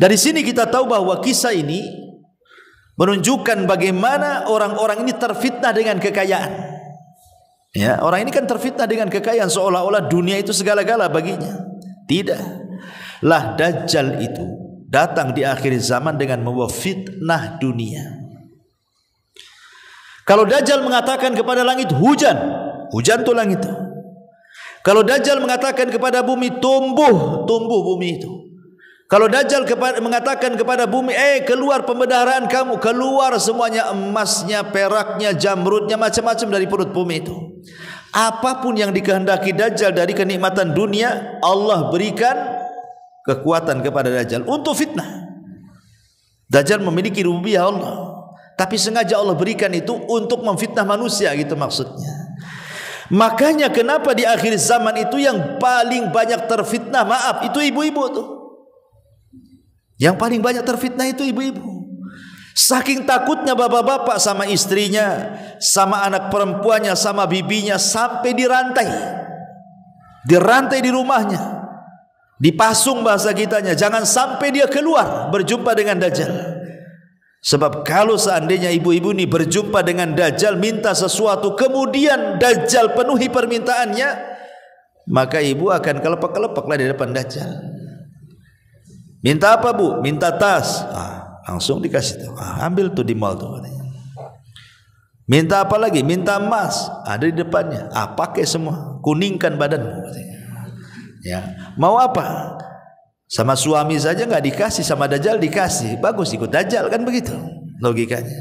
Dari sini kita tahu bahwa kisah ini menunjukkan bagaimana orang-orang ini terfitnah dengan kekayaan. Ya, orang ini kan terfitnah dengan kekayaan seolah-olah dunia itu segala-gala baginya. Tidak. Lah Dajjal itu datang di akhir zaman dengan membawa fitnah dunia. Kalau Dajjal mengatakan kepada langit hujan, hujan tuh langit itu. Kalau Dajjal mengatakan kepada bumi tumbuh, tumbuh bumi itu. Kalau Dajjal mengatakan kepada bumi, keluar pembendaharaan kamu, keluar semuanya, emasnya, peraknya, jamrudnya, macam-macam dari perut bumi itu. Apapun yang dikehendaki Dajjal dari kenikmatan dunia, Allah berikan kekuatan kepada Dajjal untuk fitnah. Dajjal memiliki rububiyah Allah, tapi sengaja Allah berikan itu untuk memfitnah manusia, gitu maksudnya. Makanya kenapa di akhir zaman itu yang paling banyak terfitnah, maaf, itu ibu-ibu tuh. Yang paling banyak terfitnah itu ibu-ibu. Saking takutnya bapak-bapak sama istrinya, sama anak perempuannya, sama bibinya, sampai dirantai. Dirantai di rumahnya. Dipasung bahasa kitanya, jangan sampai dia keluar berjumpa dengan Dajjal. Sebab kalau seandainya ibu-ibu ini berjumpa dengan Dajjal, minta sesuatu, kemudian Dajjal penuhi permintaannya, maka ibu akan kelepek-kelepeklah di depan Dajjal. Minta apa bu? Minta tas. Langsung dikasih tuh. Ambil tuh di mall tuh. Minta apa lagi? Minta emas. Ada di depannya. Pakai semua. Kuningkan badanmu. Ya. Mau apa? Sama suami saja nggak dikasih, sama Dajjal dikasih. Bagus ikut Dajjal, kan begitu logikanya.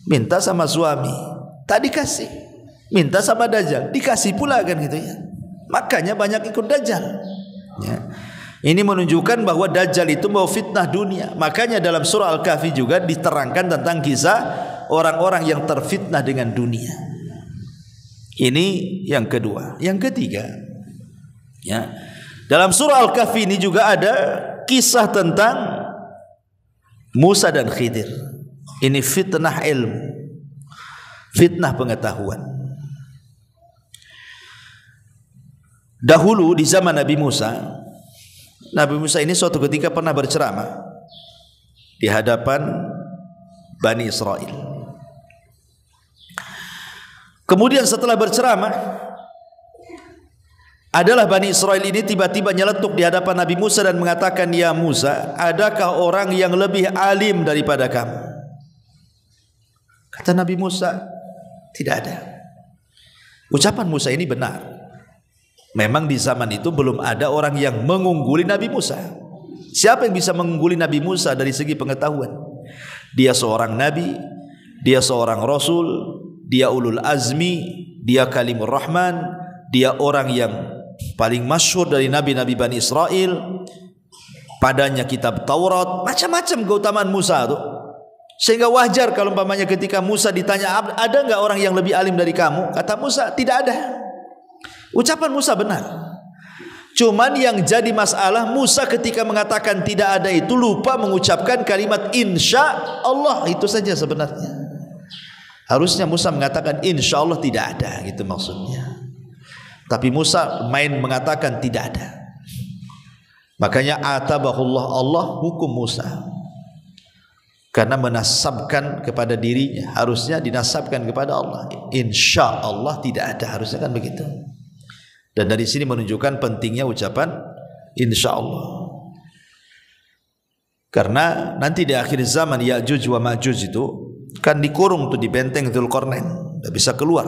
Minta sama suami, tak dikasih. Minta sama Dajjal, dikasih pula, kan gitu ya. Makanya banyak ikut Dajjal. Ya. Ini menunjukkan bahwa Dajjal itu mau fitnah dunia. Makanya dalam surah Al-Kahfi juga diterangkan tentang kisah orang-orang yang terfitnah dengan dunia. Ini yang kedua. Yang ketiga, ya, dalam surah Al-Kahfi ini juga ada kisah tentang Musa dan Khidir. Ini fitnah ilmu, fitnah pengetahuan. Dahulu di zaman Nabi Musa ini suatu ketika pernah berceramah di hadapan Bani Israel. Kemudian setelah berceramah, adalah Bani Israel ini tiba-tiba nyeletuk di hadapan Nabi Musa dan mengatakan, "Ya Musa, adakah orang yang lebih alim daripada kamu?" Kata Nabi Musa, "Tidak ada." Ucapan Musa ini benar. Memang di zaman itu belum ada orang yang mengungguli Nabi Musa. Siapa yang bisa mengungguli Nabi Musa dari segi pengetahuan? Dia seorang nabi, dia seorang rasul, dia ulul azmi, dia kalimur rahman, dia orang yang paling masyhur dari nabi-nabi Bani Israel, padanya kitab Taurat, macam-macam keutamaan Musa itu. Sehingga wajar kalau umpamanya ketika Musa ditanya, ada enggak orang yang lebih alim dari kamu? Kata Musa, tidak ada. Ucapan Musa benar. Cuman yang jadi masalah, Musa ketika mengatakan tidak ada itu lupa mengucapkan kalimat insya Allah. Itu saja sebenarnya. Harusnya Musa mengatakan insya Allah tidak ada, gitu maksudnya. Tapi Musa main mengatakan tidak ada. Makanya atabahullah, Allah hukum Musa karena menasabkan kepada dirinya. Harusnya dinasabkan kepada Allah. Insya Allah tidak ada, harusnya kan begitu. Dan dari sini menunjukkan pentingnya ucapan insya Allah. Karena nanti di akhir zaman Ya'juj wa Ma'juj itu kan dikurung tuh di benteng Dzulqarnain, tidak bisa keluar.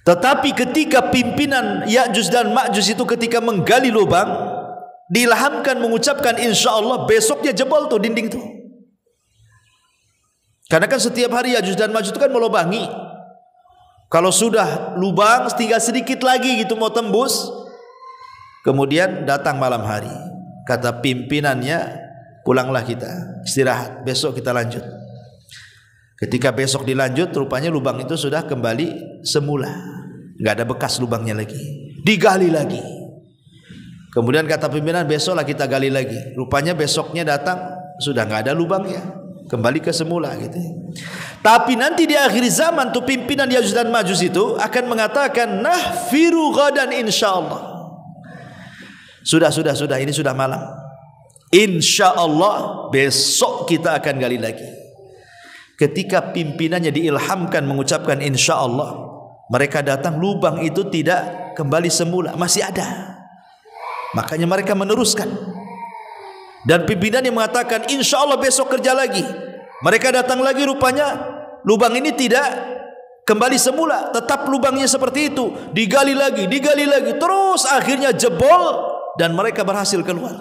Tetapi ketika pimpinan Ya'juj dan Ma'juj itu ketika menggali lubang, diilhamkan mengucapkan insyaallah, besoknya jebol tuh dinding tuh. Karena kan setiap hari Ya'juj dan Ma'juj itu kan melubangi. Kalau sudah lubang tinggal sedikit lagi gitu mau tembus, kemudian datang malam hari, kata pimpinannya, pulanglah kita, istirahat, besok kita lanjut. Ketika besok dilanjut, rupanya lubang itu sudah kembali semula, nggak ada bekas lubangnya lagi, digali lagi. Kemudian kata pimpinan, besoklah kita gali lagi. Rupanya besoknya datang sudah nggak ada lubangnya, kembali ke semula gitu. Tapi nanti di akhir zaman tuh pimpinan Ya'juj dan Ma'juj itu akan mengatakan, nahfiru ghadan insyaallah. Sudah, ini sudah malam. Insyaallah besok kita akan gali lagi. Ketika pimpinannya diilhamkan mengucapkan insyaallah, mereka datang, lubang itu tidak kembali semula, masih ada. Makanya mereka meneruskan. Dan pimpinannya mengatakan, insyaallah besok kerja lagi. Mereka datang lagi, rupanya lubang ini tidak kembali semula, tetap lubangnya seperti itu, digali lagi, terus akhirnya jebol dan mereka berhasil keluar.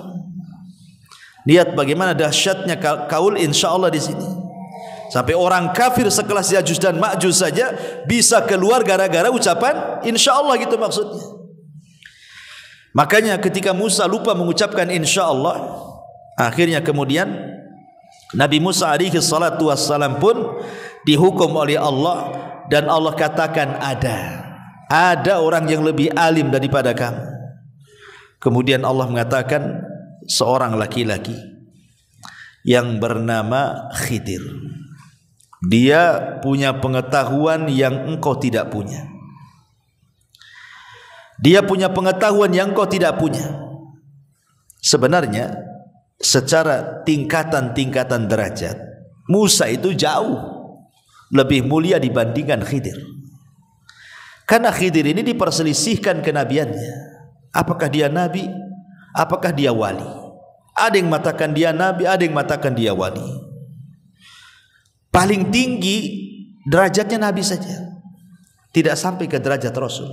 Lihat bagaimana dahsyatnya kaul insyaallah di sini. Sampai orang kafir sekelas Ya'juj dan Ma'juj saja bisa keluar gara-gara ucapan insyaallah gitu maksudnya. Makanya ketika Musa lupa mengucapkan insyaallah, akhirnya kemudian Nabi Musa alaihi salatu wassalam pun dihukum oleh Allah, dan Allah katakan ada orang yang lebih alim daripada kamu. Kemudian Allah mengatakan seorang laki-laki yang bernama Khidir, dia punya pengetahuan yang engkau tidak punya. Dia punya pengetahuan yang engkau tidak punya. Sebenarnya secara tingkatan-tingkatan derajat, Musa itu jauh lebih mulia dibandingkan Khidir. Karena Khidir ini diperselisihkan kenabiannya. Apakah dia nabi? Apakah dia wali? Ada yang mengatakan dia nabi, ada yang mengatakan dia wali. Paling tinggi derajatnya nabi saja, tidak sampai ke derajat rasul.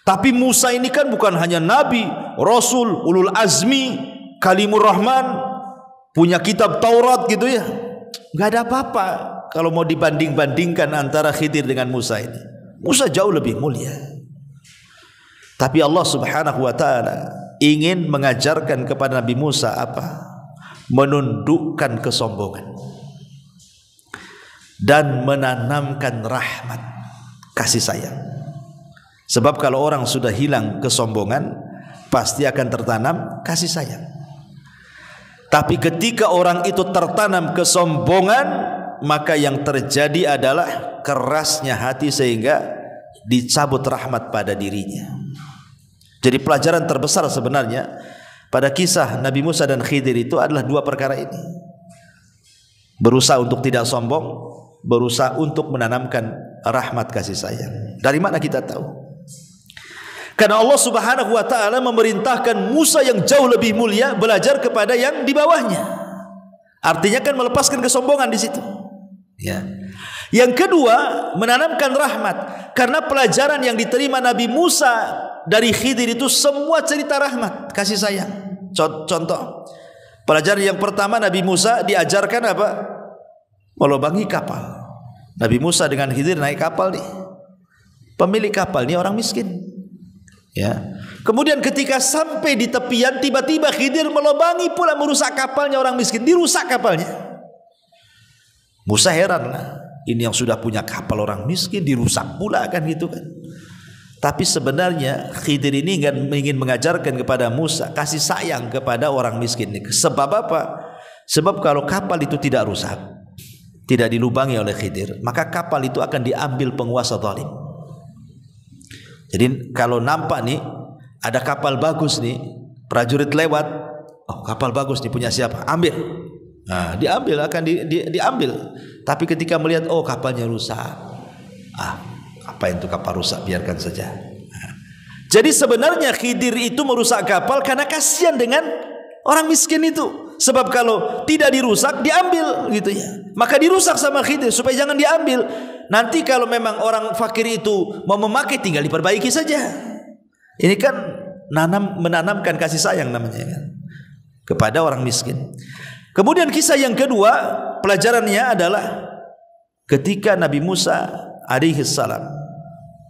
Tapi Musa ini kan bukan hanya nabi, rasul, ulul azmi, Kalimur Rahman, punya kitab Taurat gitu ya. Gak ada apa-apa kalau mau dibanding-bandingkan antara Khidir dengan Musa ini. Musa jauh lebih mulia. Tapi Allah subhanahu wa ta'ala ingin mengajarkan kepada Nabi Musa apa? Menundukkan kesombongan dan menanamkan rahmat, kasih sayang. Sebab kalau orang sudah hilang kesombongan, pasti akan tertanam kasih sayang. Tapi ketika orang itu tertanam kesombongan, maka yang terjadi adalah kerasnya hati sehingga dicabut rahmat pada dirinya. Jadi pelajaran terbesar sebenarnya pada kisah Nabi Musa dan Khidir itu adalah dua perkara ini. Berusaha untuk tidak sombong, berusaha untuk menanamkan rahmat kasih sayang. Dari mana kita tahu? Karena Allah subhanahu wa ta'ala memerintahkan Musa yang jauh lebih mulia belajar kepada yang di bawahnya. Artinya kan melepaskan kesombongan di situ. Ya. Yang kedua, menanamkan rahmat. Karena pelajaran yang diterima Nabi Musa dari Khidir itu semua cerita rahmat, kasih sayang. Contoh, pelajaran yang pertama, Nabi Musa diajarkan apa? Melubangi kapal. Nabi Musa dengan Khidir naik kapal nih. Pemilik kapal ini orang miskin. Ya. Kemudian ketika sampai di tepian, tiba-tiba Khidir melubangi pula, merusak kapalnya orang miskin, dirusak kapalnya. Musa heran lah, ini yang sudah punya kapal orang miskin dirusak pula kan gitu kan. Tapi sebenarnya Khidir ini ingin mengajarkan kepada Musa kasih sayang kepada orang miskin ini. Sebab apa? Sebab kalau kapal itu tidak rusak, tidak dilubangi oleh Khidir, maka kapal itu akan diambil penguasa zalim. Jadi kalau nampak nih ada kapal bagus nih, prajurit lewat, oh kapal bagus nih punya siapa? Ambil. Nah, diambil, akan diambil. Tapi ketika melihat oh kapalnya rusak, apa itu kapal rusak, biarkan saja. Nah, jadi sebenarnya Khidir itu merusak kapal karena kasihan dengan orang miskin itu. Sebab kalau tidak dirusak, diambil gitu ya. Maka dirusak sama Khidir supaya jangan diambil. Nanti kalau memang orang fakir itu mau memakai, tinggal diperbaiki saja. Ini kan menanamkan kasih sayang namanya kan, kepada orang miskin. Kemudian kisah yang kedua, pelajarannya adalah ketika Nabi Musa alaihi salam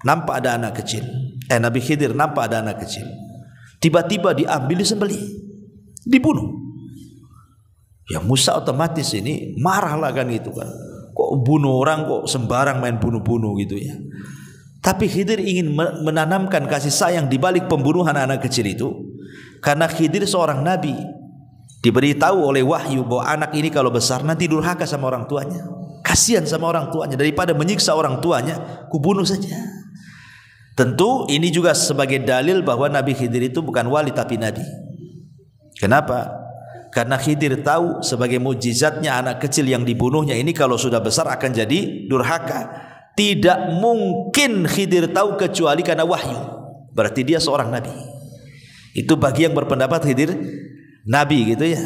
nampak ada anak kecil. Nabi Khidir nampak ada anak kecil. Tiba-tiba diambil, disembelih, dibunuh. Ya Musa otomatis ini marah lah kan gitu kan. Kok bunuh orang, kok sembarang main bunuh-bunuh gitu ya. Tapi Khidir ingin menanamkan kasih sayang di balik pembunuhan anak kecil itu. Karena Khidir seorang nabi, diberitahu oleh wahyu bahwa anak ini kalau besar nanti durhaka sama orang tuanya. Kasihan sama orang tuanya, daripada menyiksa orang tuanya, kubunuh saja. Tentu ini juga sebagai dalil bahwa Nabi Khidir itu bukan wali tapi nabi. Kenapa? Karena Khidir tahu sebagai mukjizatnya anak kecil yang dibunuhnya ini kalau sudah besar akan jadi durhaka. Tidak mungkin Khidir tahu kecuali karena wahyu. Berarti dia seorang nabi. Itu bagi yang berpendapat Khidir nabi gitu ya.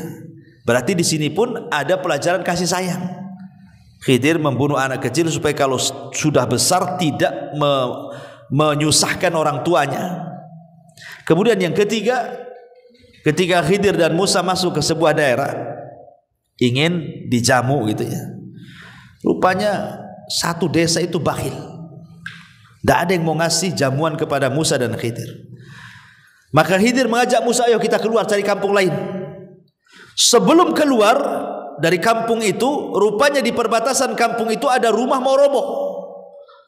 Berarti di sini pun ada pelajaran kasih sayang. Khidir membunuh anak kecil supaya kalau sudah besar tidak menyusahkan orang tuanya. Kemudian yang ketiga, ketika Khidir dan Musa masuk ke sebuah daerah, ingin dijamu gitu ya. Rupanya satu desa itu bakhil, tidak ada yang mau ngasih jamuan kepada Musa dan Khidir. Maka Khidir mengajak Musa, ayo kita keluar cari kampung lain. Sebelum keluar dari kampung itu, rupanya di perbatasan kampung itu ada rumah mau roboh.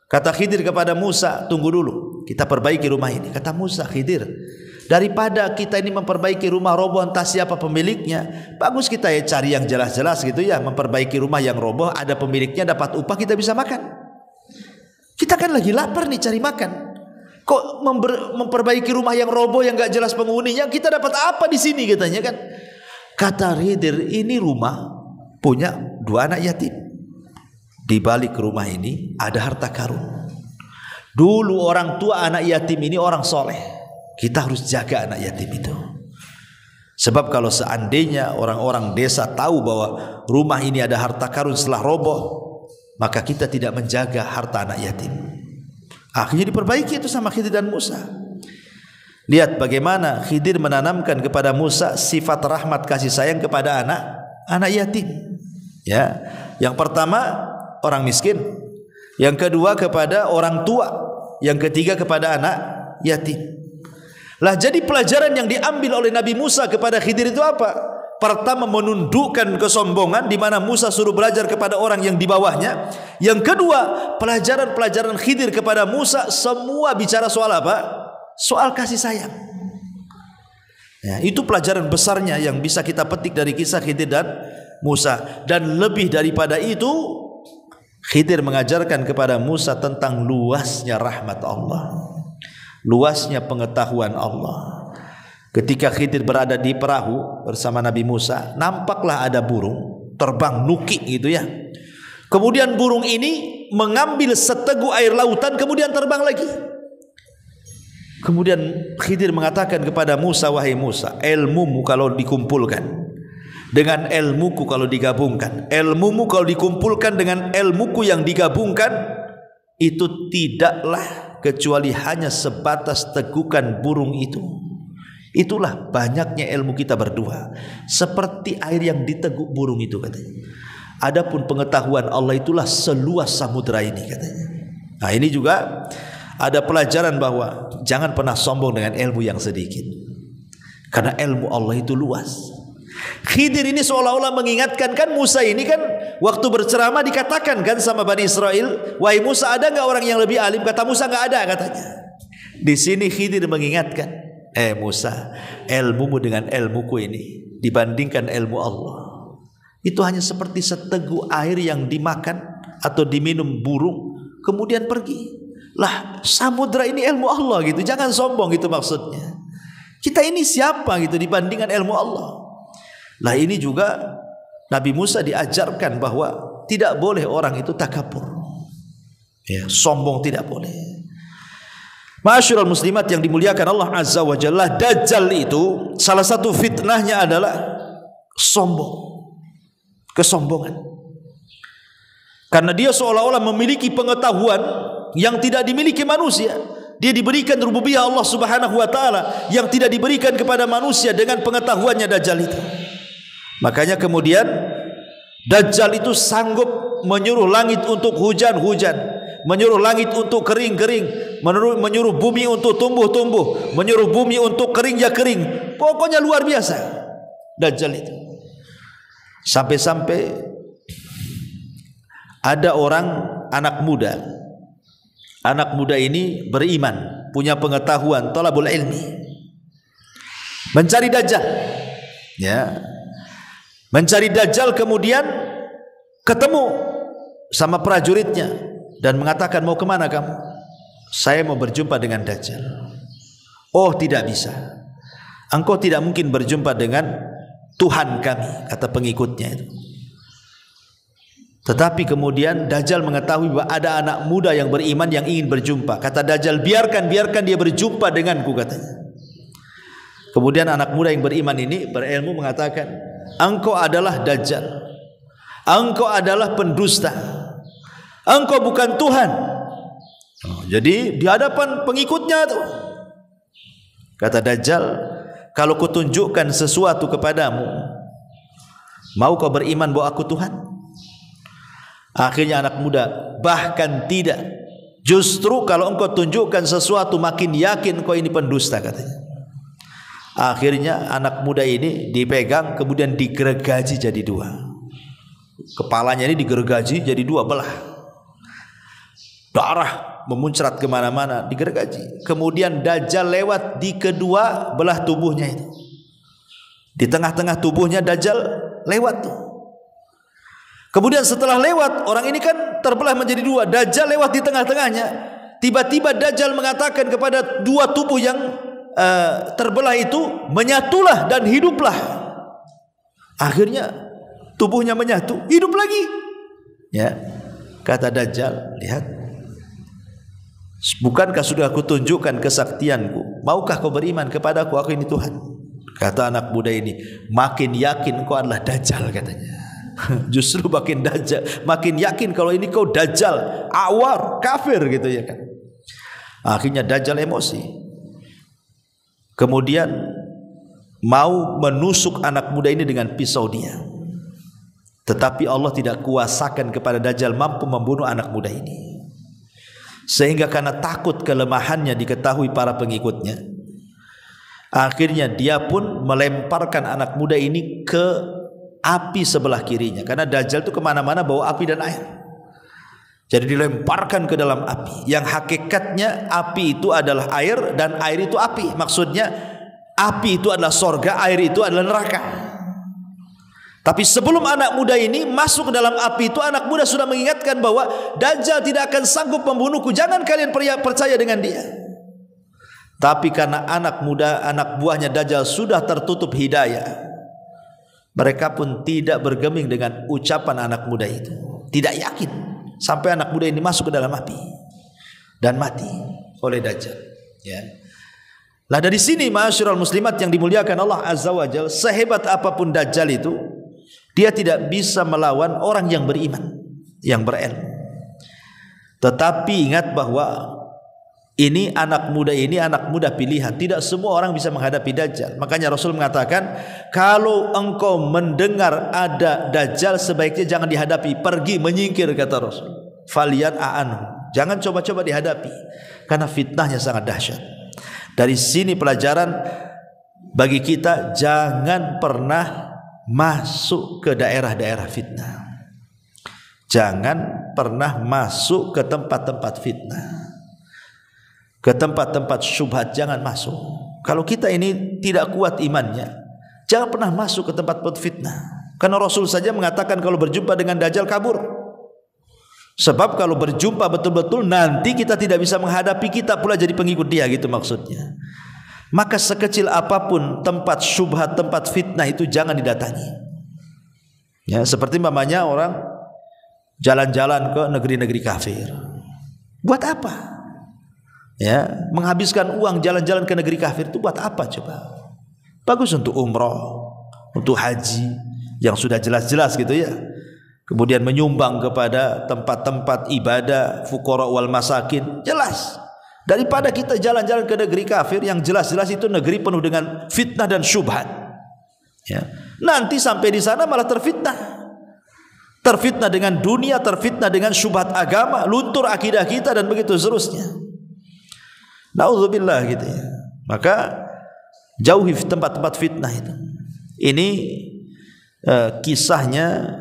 Kata Khidir kepada Musa, tunggu dulu, kita perbaiki rumah ini. Kata Musa, Khidir, daripada kita ini memperbaiki rumah roboh entah siapa pemiliknya, bagus kita ya cari yang jelas-jelas gitu ya. Memperbaiki rumah yang roboh, ada pemiliknya, dapat upah, kita bisa makan. Kita kan lagi lapar nih, cari makan. Kok memperbaiki rumah yang roboh yang gak jelas penghuninya, kita dapat apa di sini katanya kan. Kata Khidir, ini rumah punya 2 anak yatim. Di balik rumah ini ada harta karun. Dulu orang tua anak yatim ini orang soleh. Kita harus jaga anak yatim itu. Sebab kalau seandainya orang-orang desa tahu bahwa rumah ini ada harta karun setelah roboh, maka kita tidak menjaga harta anak yatim. Akhirnya diperbaiki itu sama Khidir dan Musa. Lihat bagaimana Khidir menanamkan kepada Musa sifat rahmat kasih sayang kepada anak yatim. Ya, yang pertama orang miskin, yang kedua kepada orang tua, yang ketiga kepada anak yatim. Lah jadi pelajaran yang diambil oleh Nabi Musa kepada Khidir itu apa? Pertama, menundukkan kesombongan di mana Musa suruh belajar kepada orang yang di bawahnya. Yang kedua, pelajaran-pelajaran Khidir kepada Musa semua bicara soal apa? Soal kasih sayang. Ya, itu pelajaran besarnya yang bisa kita petik dari kisah Khidir dan Musa. Dan lebih daripada itu, Khidir mengajarkan kepada Musa tentang luasnya rahmat Allah, luasnya pengetahuan Allah. Ketika Khidir berada di perahu bersama Nabi Musa, nampaklah ada burung terbang nukik gitu ya. Kemudian burung ini mengambil seteguk air lautan kemudian terbang lagi. Kemudian Khidir mengatakan kepada Musa, wahai Musa, ilmumu kalau dikumpulkan dengan ilmuku kalau digabungkan, ilmumu kalau dikumpulkan dengan ilmuku yang digabungkan, itu tidaklah kecuali hanya sebatas tegukan burung itu. Itulah banyaknya ilmu kita berdua, seperti air yang diteguk burung itu katanya. Adapun pengetahuan Allah itulah seluas samudra ini katanya. Nah ini juga ada pelajaran bahwa jangan pernah sombong dengan ilmu yang sedikit, karena ilmu Allah itu luas. Khidir ini seolah-olah mengingatkan, kan Musa ini kan waktu berceramah dikatakan kan sama Bani Israel, wahai Musa, ada nggak orang yang lebih alim? Kata Musa nggak ada katanya. Di sini Khidir mengingatkan, Musa, ilmumu dengan ilmuku ini dibandingkan ilmu Allah, itu hanya seperti seteguk air yang dimakan atau diminum burung kemudian pergi. Lah samudra ini ilmu Allah gitu, jangan sombong gitu maksudnya. Kita ini siapa gitu dibandingkan ilmu Allah. Lah ini juga Nabi Musa diajarkan bahwa tidak boleh orang itu takabur, ya, sombong tidak boleh. Ma'asyiral muslimat yang dimuliakan Allah Azza wa Jalla, Dajjal itu salah satu fitnahnya adalah sombong, kesombongan. Karena dia seolah-olah memiliki pengetahuan yang tidak dimiliki manusia. Dia diberikan rububiyah Allah Subhanahu wa taala yang tidak diberikan kepada manusia dengan pengetahuannya Dajjal itu. Makanya kemudian Dajjal itu sanggup menyuruh langit untuk hujan-hujan, menyuruh langit untuk kering-kering, menyuruh bumi untuk tumbuh-tumbuh, menyuruh bumi untuk kering ya kering. Pokoknya luar biasa Dajjal itu. Sampai-sampai ada orang anak muda ini beriman, punya pengetahuan, talabul ilmi, mencari Dajjal, ya, mencari Dajjal, kemudian ketemu sama prajuritnya dan mengatakan, mau kemana kamu? Saya mau berjumpa dengan Dajjal. Oh, tidak bisa, engkau tidak mungkin berjumpa dengan Tuhan kami, kata pengikutnya itu. Tetapi kemudian Dajjal mengetahui bahwa ada anak muda yang beriman yang ingin berjumpa. Kata Dajjal, biarkan dia berjumpa denganku, katanya. Kemudian anak muda yang beriman ini berilmu mengatakan, engkau adalah Dajjal, engkau adalah pendusta, engkau bukan Tuhan. Jadi di hadapan pengikutnya itu, kata Dajjal, kalau kutunjukkan sesuatu kepadamu, mau kau beriman bahwa aku Tuhan? Akhirnya anak muda, bahkan tidak, justru kalau engkau tunjukkan sesuatu makin yakin kau ini pendusta, katanya. Akhirnya anak muda ini dipegang, kemudian digergaji jadi dua. Kepalanya ini digergaji jadi dua belah, darah memuncrat kemana-mana, digergaji. Kemudian Dajjal lewat di kedua belah tubuhnya itu, di tengah-tengah tubuhnya Dajjal lewat tuh. Kemudian setelah lewat, orang ini kan terbelah menjadi dua, Dajjal lewat di tengah-tengahnya. Tiba-tiba Dajjal mengatakan kepada dua tubuh yang terbelah itu, menyatulah dan hiduplah. Akhirnya tubuhnya menyatu, hidup lagi. Ya, kata Dajjal, lihat, bukankah sudah aku tunjukkan kesaktianku? Maukah kau beriman kepadaku? Aku ini Tuhan. Kata anak muda ini, makin yakin kau adalah Dajjal, katanya. Justru makin yakin kalau ini kau Dajjal, awar, kafir, gitu ya kan. Akhirnya Dajjal emosi, kemudian mau menusuk anak muda ini dengan pisau dia. Tetapi Allah tidak kuasakan kepada Dajjal mampu membunuh anak muda ini, sehingga karena takut kelemahannya diketahui para pengikutnya, akhirnya dia pun melemparkan anak muda ini ke api sebelah kirinya. Karena Dajjal itu kemana-mana bawa api dan air, jadi dilemparkan ke dalam api. Yang hakikatnya api itu adalah air dan air itu api. Maksudnya api itu adalah sorga, air itu adalah neraka. Tapi sebelum anak muda ini masuk ke dalam api itu, anak muda sudah mengingatkan bahwa Dajjal tidak akan sanggup membunuhku, jangan kalian percaya dengan dia. Tapi karena anak buahnya Dajjal sudah tertutup hidayah, mereka pun tidak bergeming dengan ucapan anak muda itu, tidak yakin, sampai anak muda ini masuk ke dalam api dan mati oleh Dajjal. Ya. Lah dari sini ma'asyiral muslimat yang dimuliakan Allah Azza wa Jalla, sehebat apapun Dajjal itu, dia tidak bisa melawan orang yang beriman, yang berilmu. Tetapi ingat bahwa ini anak muda pilihan. Tidak semua orang bisa menghadapi Dajjal. Makanya Rasul mengatakan, kalau engkau mendengar ada Dajjal, sebaiknya jangan dihadapi, pergi, menyingkir, kata Rasul. Faliyan a'anhu, jangan coba-coba dihadapi, karena fitnahnya sangat dahsyat. Dari sini pelajaran bagi kita, jangan pernah masuk ke daerah-daerah fitnah. Jangan pernah masuk ke tempat-tempat fitnah, ke tempat-tempat syubhat, jangan masuk. Kalau kita ini tidak kuat imannya, jangan pernah masuk ke tempat fitnah. Karena Rasul saja mengatakan kalau berjumpa dengan Dajjal kabur. Sebab kalau berjumpa betul-betul, nanti kita tidak bisa menghadapi, kita pula jadi pengikut dia, gitu maksudnya. Maka sekecil apapun tempat syubhat, tempat fitnah itu jangan didatangi. Ya, seperti mamanya orang jalan-jalan ke negeri-negeri kafir. Buat apa? Ya, menghabiskan uang jalan-jalan ke negeri kafir itu buat apa coba? Bagus untuk umroh, untuk haji yang sudah jelas-jelas gitu ya. Kemudian menyumbang kepada tempat-tempat ibadah fuqara wal masakin, jelas. Daripada kita jalan-jalan ke negeri kafir yang jelas-jelas itu negeri penuh dengan fitnah dan syubhat. Ya. Nanti sampai di sana malah terfitnah. Terfitnah dengan dunia, terfitnah dengan syubhat agama, luntur akidah kita dan begitu seterusnya. Nauzubillah gitu ya. Maka jauhi tempat-tempat fitnah itu. Ini kisahnya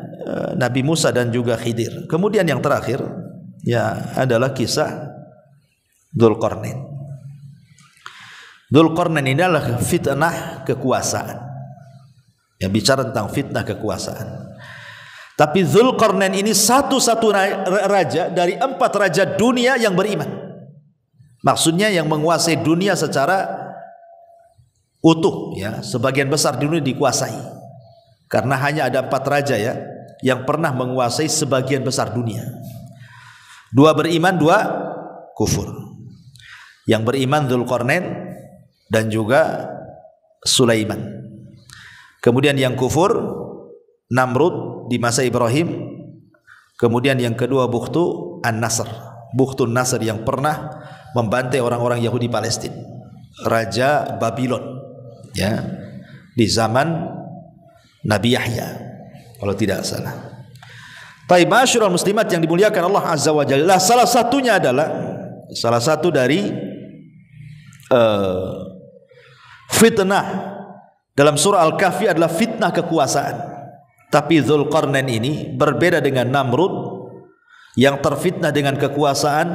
Nabi Musa dan juga Khidir. Kemudian yang terakhir ya adalah kisah Dzulqarnain. Dzulqarnain ini adalah fitnah kekuasaan. Yang bicara tentang fitnah kekuasaan. Tapi Dzulqarnain ini satu-satu raja dari 4 raja dunia yang beriman. Maksudnya yang menguasai dunia secara utuh ya, sebagian besar dunia dikuasai. Karena hanya ada 4 raja ya yang pernah menguasai sebagian besar dunia. 2 beriman, 2 kufur. Yang beriman Dzulqarnain dan juga Sulaiman. Kemudian yang kufur Namrud di masa Ibrahim. Kemudian yang kedua Bukhtu An-Nasr, Bukhtun Nasr yang pernah membantai orang-orang Yahudi Palestina, Raja Babylon ya, di zaman Nabi Yahya kalau tidak salah. Taib masyarul muslimat yang dimuliakan Allah Azza wa Jalla, salah satunya adalah salah satu dari fitnah dalam surah Al-Kahfi adalah fitnah kekuasaan. Tapi Dzulqarnain ini berbeda dengan Namrud yang terfitnah dengan kekuasaan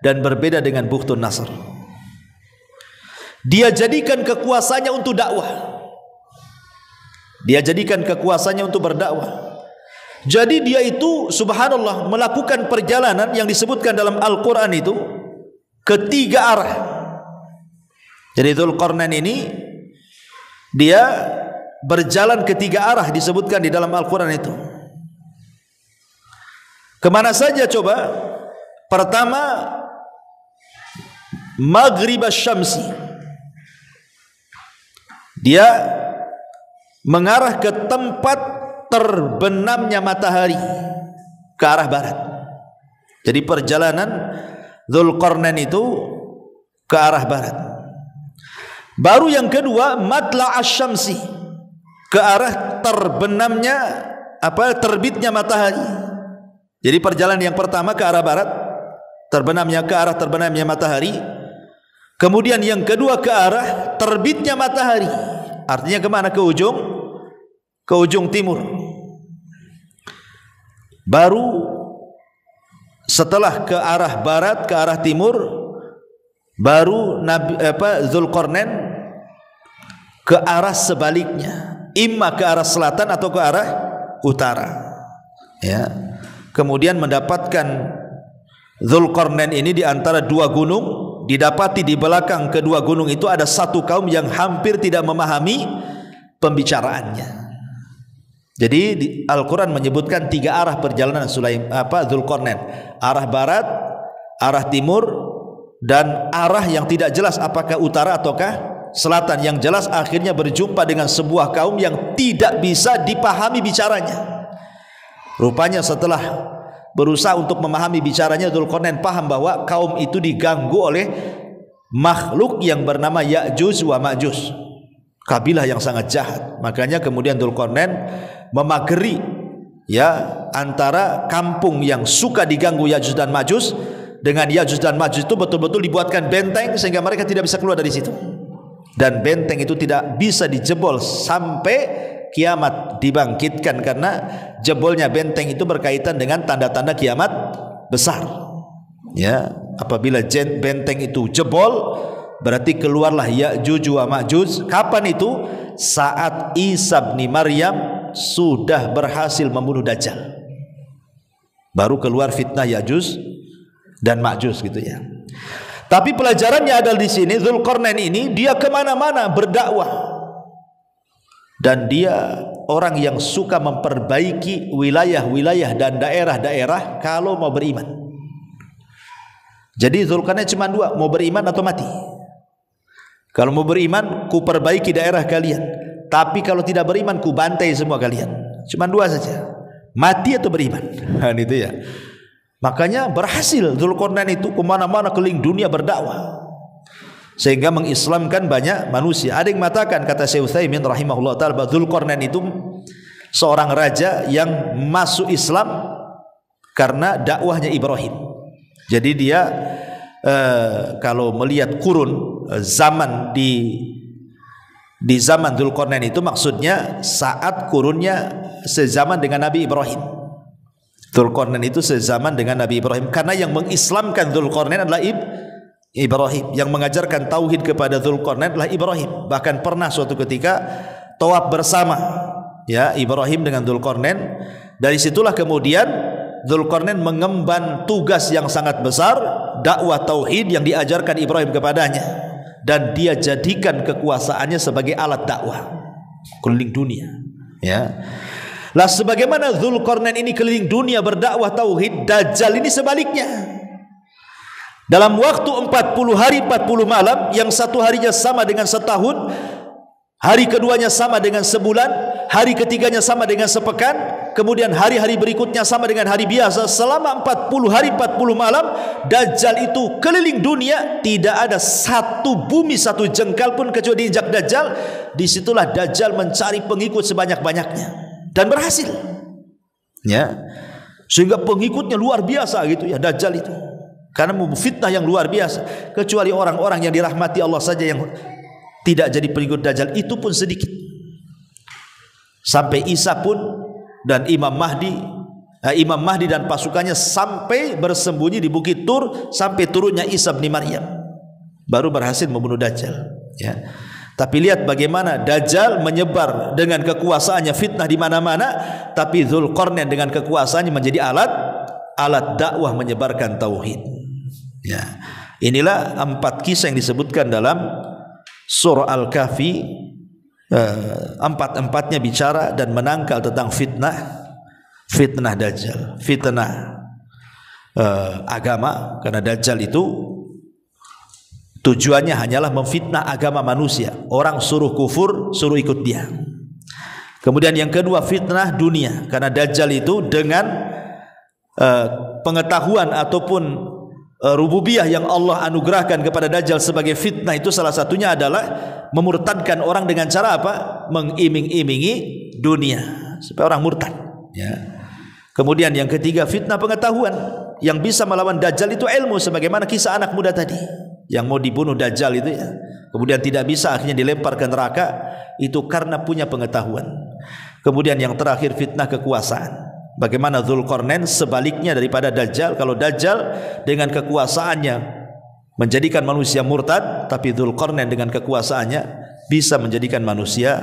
dan berbeda dengan Bukhtun Nasr. Dia jadikan kekuasaannya untuk dakwah. Dia jadikan kekuasaannya untuk berdakwah. Jadi dia itu subhanallah melakukan perjalanan yang disebutkan dalam Al-Quran itu ke 3 arah. Jadi Dzulqarnain ini dia berjalan ke 3 arah disebutkan di dalam Al-Quran itu. Kemana saja coba? Pertama, Maghrib Syamsi. Dia mengarah ke tempat terbenamnya matahari, ke arah barat. Jadi perjalanan Dzulqarnain itu ke arah barat. Baru yang kedua Matla' asy-syamsi, ke arah terbenamnya terbitnya matahari. Jadi perjalanan yang pertama ke arah barat, ke arah terbenamnya matahari. Kemudian yang kedua ke arah terbitnya matahari. Artinya kemana? Ke ujung timur. Baru setelah ke arah barat, ke arah timur, baru Dzulqarnain ke arah sebaliknya, imma ke arah selatan atau ke arah utara. Ya. Kemudian mendapatkan Dzulqarnain ini di antara 2 gunung. Didapati di belakang kedua gunung itu ada satu kaum yang hampir tidak memahami pembicaraannya. Jadi Al-Quran menyebutkan 3 arah perjalanan Dzulqarnain. Arah barat, arah timur, dan arah yang tidak jelas apakah utara ataukah selatan. Yang jelas akhirnya berjumpa dengan sebuah kaum yang tidak bisa dipahami bicaranya. Rupanya setelah berusaha untuk memahami bicaranya, Dzulqarnain paham bahwa kaum itu diganggu oleh makhluk yang bernama Ya'juj wa Ma'juj, kabilah yang sangat jahat. Makanya kemudian Dzulqarnain memageri ya antara kampung yang suka diganggu Ya'juj dan Ma'juj dengan Ya'juj dan Ma'juj itu betul-betul dibuatkan benteng sehingga mereka tidak bisa keluar dari situ. Dan benteng itu tidak bisa dijebol sampai kiamat dibangkitkan, karena jebolnya benteng itu berkaitan dengan tanda-tanda kiamat besar. Ya, apabila benteng itu jebol, berarti keluarlah Ya'juj wa Ma'juj. Kapan itu? Saat Isa bin Maryam sudah berhasil membunuh Dajjal. Baru keluar fitnah Ya'juj dan Ma'juj gitu ya. Tapi pelajarannya adalah di sini Dzulqarnain ini dia kemana-mana berdakwah. Dan dia orang yang suka memperbaiki wilayah-wilayah dan daerah-daerah kalau mau beriman. Jadi Dzulqarnain cuma 2, mau beriman atau mati. Kalau mau beriman, ku perbaiki daerah kalian. tapi kalau tidak beriman ku bantai semua kalian. Cuma dua saja, mati atau beriman. Itu ya. Makanya berhasil Dzulqarnain itu kemana-mana keliling dunia berdakwah, sehingga mengislamkan banyak manusia. Ada yang mengatakan, kata Syekh Utsaimin rahimahullah ta'ala, bahwa Dzulqarnain itu seorang raja yang masuk Islam karena dakwahnya Ibrahim. Jadi dia kalau melihat kurun zaman di zaman Dzulqarnain itu, maksudnya saat kurunnya sezaman dengan Nabi Ibrahim. Dzulqarnain itu sezaman dengan Nabi Ibrahim, karena yang mengislamkan Dzulqarnain adalah Ibrahim, yang mengajarkan tauhid kepada Dzulqarnain adalah Ibrahim. Bahkan pernah suatu ketika tawaf bersama, ya, Ibrahim dengan Dzulqarnain. Dari situlah kemudian Dzulqarnain mengemban tugas yang sangat besar, dakwah tauhid yang diajarkan Ibrahim kepadanya, dan dia jadikan kekuasaannya sebagai alat dakwah keliling dunia, ya. Lah sebagaimana Dzulqarnain ini keliling dunia berdakwah tauhid, Dajjal ini sebaliknya. Dalam waktu 40 hari 40 malam, yang satu harinya sama dengan setahun, hari keduanya sama dengan sebulan, hari ketiganya sama dengan sepekan, kemudian hari-hari berikutnya sama dengan hari biasa. Selama 40 hari 40 malam Dajjal itu keliling dunia, tidak ada satu bumi satu jengkal pun kecuali diinjak Dajjal. Disitulah Dajjal mencari pengikut sebanyak-banyaknya, dan berhasil, ya, sehingga pengikutnya luar biasa gitu ya Dajjal itu, karena fitnah yang luar biasa. Kecuali orang-orang yang dirahmati Allah saja yang tidak jadi pengikut Dajjal, itu pun sedikit. Sampai Isa pun dan Imam Mahdi dan pasukannya sampai bersembunyi di Bukit Tur sampai turunnya Isa bin Maryam, baru berhasil membunuh Dajjal, ya. Tapi lihat bagaimana Dajjal menyebar dengan kekuasaannya, fitnah di mana-mana, tapi Dzulqarnain dengan kekuasaannya menjadi alat dakwah menyebarkan tauhid. Ya. Inilah 4 kisah yang disebutkan dalam surah Al-Kahfi. Empat-empatnya bicara dan menangkal tentang fitnah Dajjal, fitnah agama, karena Dajjal itu tujuannya hanyalah memfitnah agama manusia. Orang suruh kufur, suruh ikut dia. Kemudian yang kedua, fitnah dunia, karena Dajjal itu dengan pengetahuan ataupun rububiyah yang Allah anugerahkan kepada Dajjal sebagai fitnah, itu salah satunya adalah memurtadkan orang dengan cara apa? Mengiming-imingi dunia supaya orang murtad, ya. Kemudian yang ketiga, fitnah pengetahuan. Yang bisa melawan Dajjal itu ilmu, sebagaimana kisah anak muda tadi yang mau dibunuh Dajjal itu, ya, kemudian tidak bisa, akhirnya dilempar ke neraka, itu karena punya pengetahuan. Kemudian yang terakhir, fitnah kekuasaan. Bagaimana Dzulqarnain sebaliknya daripada Dajjal. Kalau Dajjal dengan kekuasaannya menjadikan manusia murtad, tapi Dzulqarnain dengan kekuasaannya bisa menjadikan manusia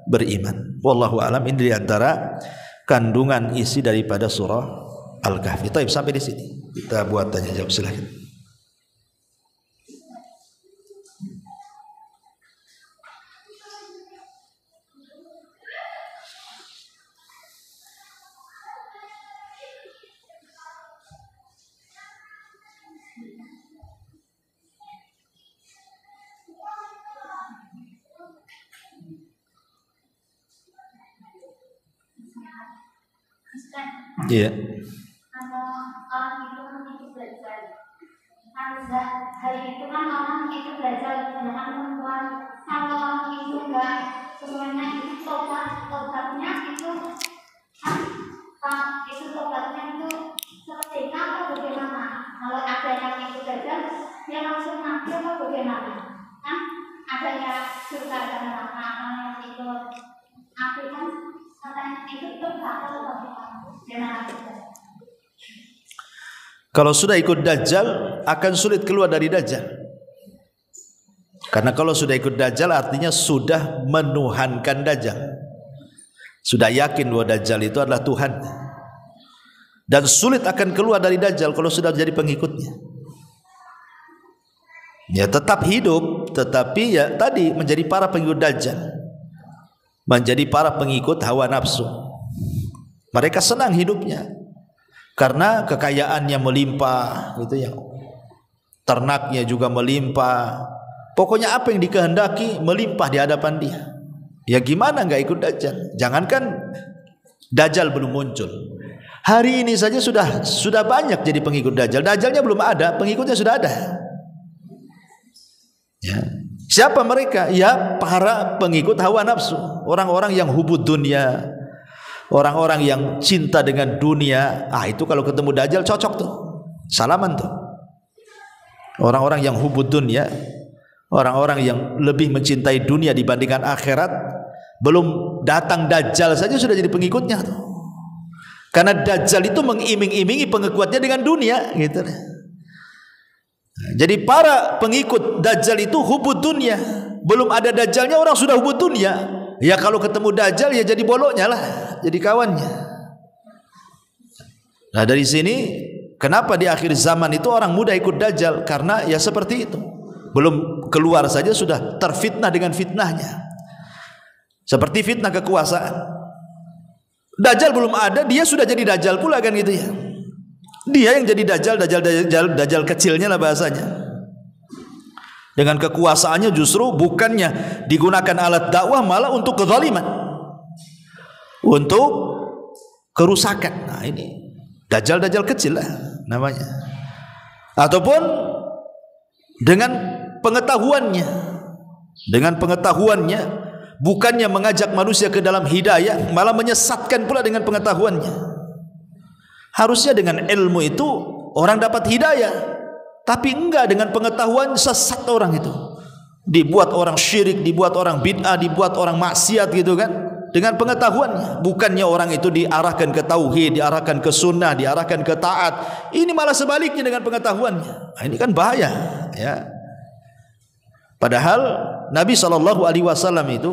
beriman. Wallahu a'lam. Ini di antara kandungan isi daripada surah Al-Kahfi. Baik, sampai di sini kita buat tanya jawab, silakan. Iya. Kalau orang itu kan itu belajar, hari itu kan orang itu belajar dengan perempuan. Kalau orang itu enggak semuanya itu tobatnya itu tobatnya itu seperti apa bagaimana? Kalau ada yang itu belajar, dia langsung mati apa bagaimana? Kan ada yang suka dengan makanan itu, aku kan katanya itu tobat atau bagaimana? Kalau sudah ikut Dajjal akan sulit keluar dari Dajjal. Karena kalau sudah ikut Dajjal artinya sudah menuhankan Dajjal, sudah yakin bahwa Dajjal itu adalah Tuhan, dan sulit akan keluar dari Dajjal kalau sudah jadi pengikutnya. Ya tetap hidup, tetapi ya tadi menjadi para pengikut Dajjal, menjadi para pengikut hawa nafsu. Mereka senang hidupnya karena kekayaannya melimpah, gitu ya. Ternaknya juga melimpah. Pokoknya apa yang dikehendaki melimpah di hadapan dia. Ya gimana nggak ikut Dajjal? Jangankan Dajjal belum muncul, hari ini saja sudah banyak jadi pengikut Dajjal. Dajjalnya belum ada, pengikutnya sudah ada. Ya. Siapa mereka? Ya para pengikut hawa nafsu, orang-orang yang hubud dunia, orang-orang yang cinta dengan dunia. Itu kalau ketemu Dajjal cocok tuh, salaman tuh. Orang-orang yang hubud dunia, orang-orang yang lebih mencintai dunia dibandingkan akhirat, belum datang Dajjal saja sudah jadi pengikutnya tuh. Karena Dajjal itu mengiming-imingi pengikutnya dengan dunia gitu. Jadi para pengikut Dajjal itu hubud dunia. Belum ada Dajjalnya orang sudah hubud dunia. Ya kalau ketemu Dajjal ya jadi boloknya lah, jadi kawannya. Nah dari sini kenapa di akhir zaman itu orang mudah ikut Dajjal? Karena ya seperti itu. Belum keluar saja sudah terfitnah dengan fitnahnya. Seperti fitnah kekuasaan. Dajjal belum ada, dia sudah jadi Dajjal pula kan gitu ya. Dia yang jadi Dajjal kecilnya lah bahasanya. Dengan kekuasaannya justru bukannya digunakan alat dakwah, malah untuk kezaliman, untuk kerusakan. Nah ini Dajjal kecil lah namanya. Ataupun dengan pengetahuannya, bukannya mengajak manusia ke dalam hidayah, malah menyesatkan pula dengan pengetahuannya. Harusnya dengan ilmu itu orang dapat hidayah, tapi enggak, dengan pengetahuan sesat orang itu. Dibuat orang syirik, dibuat orang bid'ah, dibuat orang maksiat gitu kan. Dengan pengetahuannya, bukannya orang itu diarahkan ke tauhid, diarahkan ke sunnah, diarahkan ke taat. Ini malah sebaliknya dengan pengetahuannya. Nah, ini kan bahaya ya. Padahal Nabi SAW itu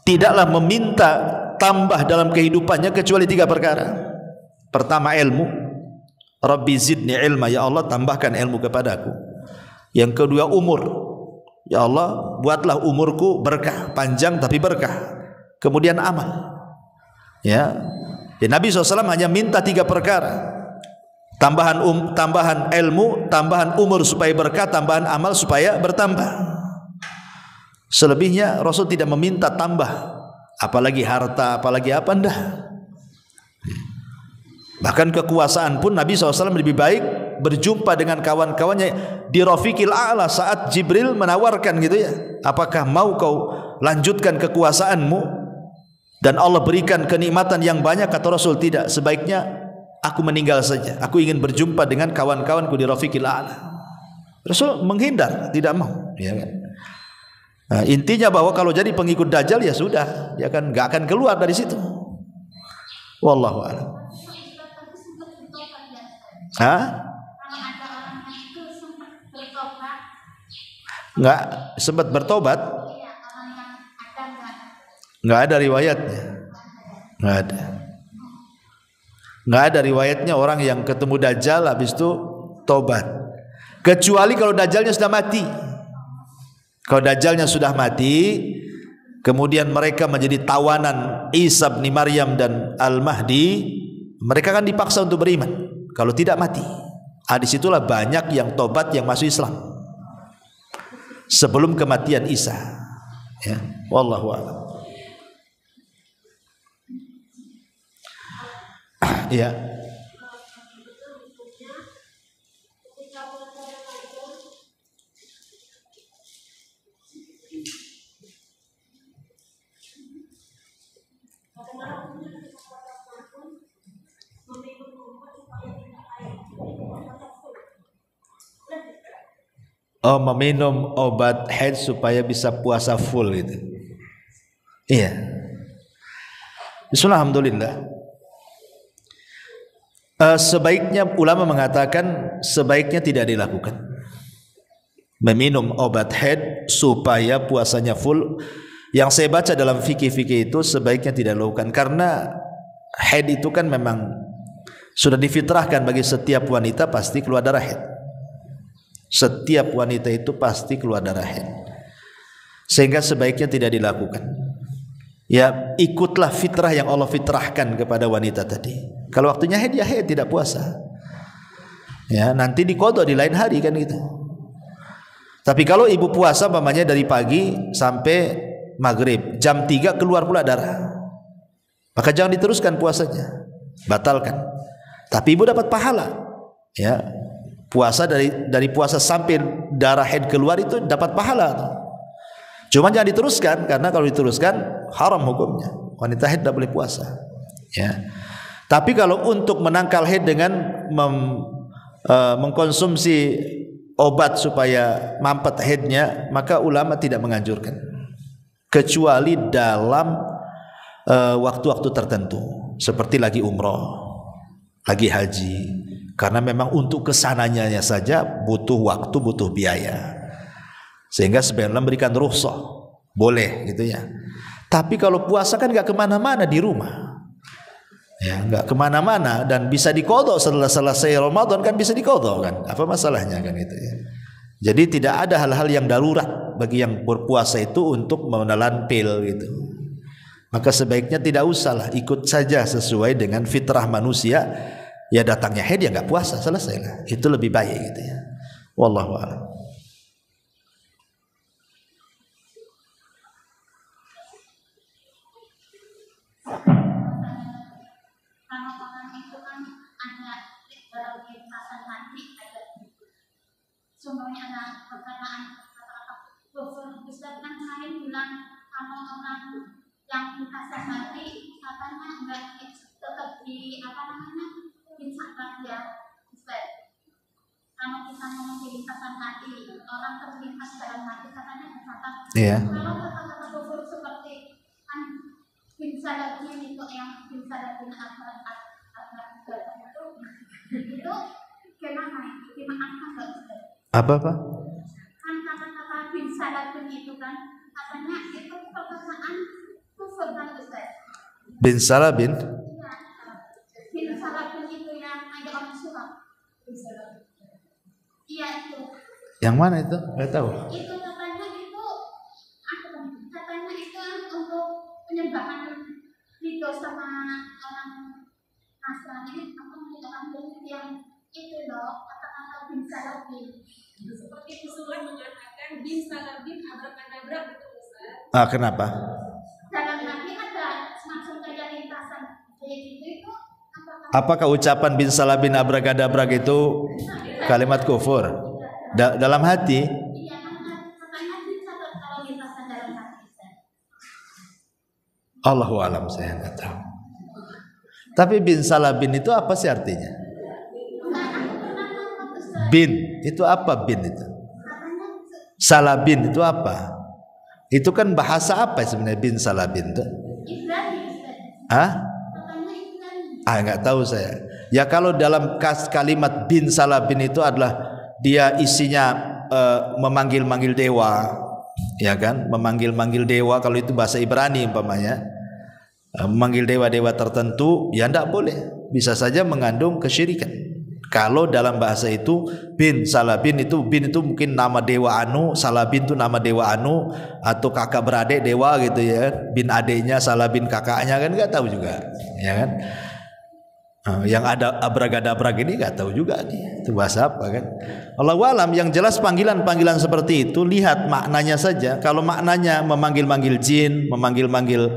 tidaklah meminta tambah dalam kehidupannya kecuali 3 perkara. Pertama ilmu, Rabbi zidni ilma, ya Allah tambahkan ilmu kepadaku. Yang kedua umur, ya Allah buatlah umurku berkah, panjang tapi berkah. Kemudian amal. Ya, Nabi SAW hanya minta 3 perkara. Tambahan ilmu, tambahan umur supaya berkah, tambahan amal supaya bertambah. Selebihnya Rasul tidak meminta tambah, apalagi harta, apalagi apa, enggak. Bahkan kekuasaan pun Nabi SAW lebih baik berjumpa dengan kawan-kawannya di Rafiqil A'la saat Jibril menawarkan gitu ya, apakah mau kau lanjutkan kekuasaanmu dan Allah berikan kenikmatan yang banyak? Kata Rasul, tidak, sebaiknya aku meninggal saja, aku ingin berjumpa dengan kawan-kawanku di Rafiqil A'la. Rasul menghindar, tidak mau ya kan? Nah, intinya bahwa kalau jadi pengikut Dajjal ya sudah, dia kan gak akan keluar dari situ. Wallahu a'lam. Nggak sempat bertobat? Nggak ada riwayatnya. Nggak ada riwayatnya orang yang ketemu Dajjal habis itu tobat. Kecuali kalau Dajjalnya sudah mati. Kalau Dajjalnya sudah mati, kemudian mereka menjadi tawanan Isa bin Maryam dan Al-Mahdi, mereka kan dipaksa untuk beriman. Kalau tidak mati, disitulah banyak yang tobat, yang masuk Islam sebelum kematian Isa. Ya, wallahu a'lam. Ya. Oh, meminum obat haid supaya bisa puasa full gitu. Iya. Alhamdulillah. Sebaiknya ulama mengatakan sebaiknya tidak dilakukan. Meminum obat haid supaya puasanya full. Yang saya baca dalam fikih-fikih itu sebaiknya tidak dilakukan, karena haid itu kan memang sudah difitrahkan bagi setiap wanita pasti keluar darah haid. Setiap wanita itu pasti keluar darah haid, sehingga sebaiknya tidak dilakukan. Ya, ikutlah fitrah yang Allah fitrahkan kepada wanita tadi. Kalau waktunya haid ya haid, tidak puasa. Ya, nanti diqadha di lain hari kan gitu. Tapi kalau ibu puasa umpamanya dari pagi sampai maghrib, jam 3 keluar pula darah, maka jangan diteruskan puasanya, batalkan. Tapi ibu dapat pahala, ya, puasa dari puasa sampai darah haid keluar itu dapat pahala. Cuma jangan diteruskan, karena kalau diteruskan haram hukumnya. Wanita haid tidak boleh puasa, ya. Tapi kalau untuk menangkal haid dengan mengkonsumsi obat supaya mampet haidnya, maka ulama tidak menganjurkan, kecuali dalam waktu-waktu tertentu, seperti lagi umroh, lagi haji, karena memang untuk kesananya saja butuh waktu, butuh biaya, sehingga sebaiknya memberikan rukhsah, boleh gitu ya. Tapi kalau puasa kan nggak kemana-mana, di rumah, ya, nggak kemana-mana, dan bisa diqadha setelah selesai Ramadan, kan bisa diqadha kan, apa masalahnya kan itu ya. Jadi tidak ada hal-hal yang darurat bagi yang berpuasa itu untuk menelan pil gitu. Maka sebaiknya tidak usahlah, ikut saja sesuai dengan fitrah manusia. Ya datangnya haid ya nggak puasa, selesailah, itu lebih baik gitu ya. Wallahu a'lam. Contohnya ada perkataan Ustaz kan kemarin bilang kalau orang yang kasar hati katanya enggak tetap di dicatat ya Ustaz. Kalau kita ngomong di kasar hati, orang terlintas dalam hati katanya dicatat. Iya. Kalau kata-kata kufur seperti kan bin salatin itu yang bin salatin itu gimana? Dimaafkan nggak Ustaz? Apa? Kan kata-kata bin salatin itu kan katanya itu perkataan kufur kan Ustaz? Bin Salabin? Iya. Bin salatin itu yang ada orang surat. Iya itu. Yang mana itu? Nggak tahu. Itu katanya itu katanya itu untuk penyembahan itu sama orang Nasrani atau orang Buddha yang itu loh kata-kata bin salatin. Seperti usulan mengatakan bin salabin abrakadabra gitu Ustaz. Ah, kenapa? Dalam hati ada semacam kayak lintasan kayak gitu itu Apakah ucapan bin salabin abrakadabra itu kalimat kufur? Dalam hati? iya katanya dicatat kalau lintasan dalam hati. Allahu a'lam, saya nggak tahu. Tapi bin salabin itu apa sih artinya? Bin itu apa? Bin itu salabin itu apa? Itu kan bahasa apa sebenarnya bin salabin itu? Nggak tahu saya. Ya kalau dalam kalimat bin salabin itu adalah dia isinya memanggil-manggil dewa, ya kan? Memanggil-manggil dewa, kalau itu bahasa Ibrani umpamanya, memanggil dewa-dewa tertentu, ya tidak boleh. Bisa saja mengandung kesyirikan. Kalau dalam bahasa itu bin salabin itu, bin itu mungkin nama dewa anu, salabin itu nama dewa anu, atau kakak beradik dewa gitu ya, bin adiknya, salabin kakaknya, kan nggak tahu juga, ya kan? Yang ada abrag-adabrag ini nggak tahu juga nih, itu bahasa apa kan? Allahu a'lam. Yang jelas panggilan-panggilan seperti itu lihat maknanya saja. Kalau maknanya memanggil-manggil jin, memanggil-manggil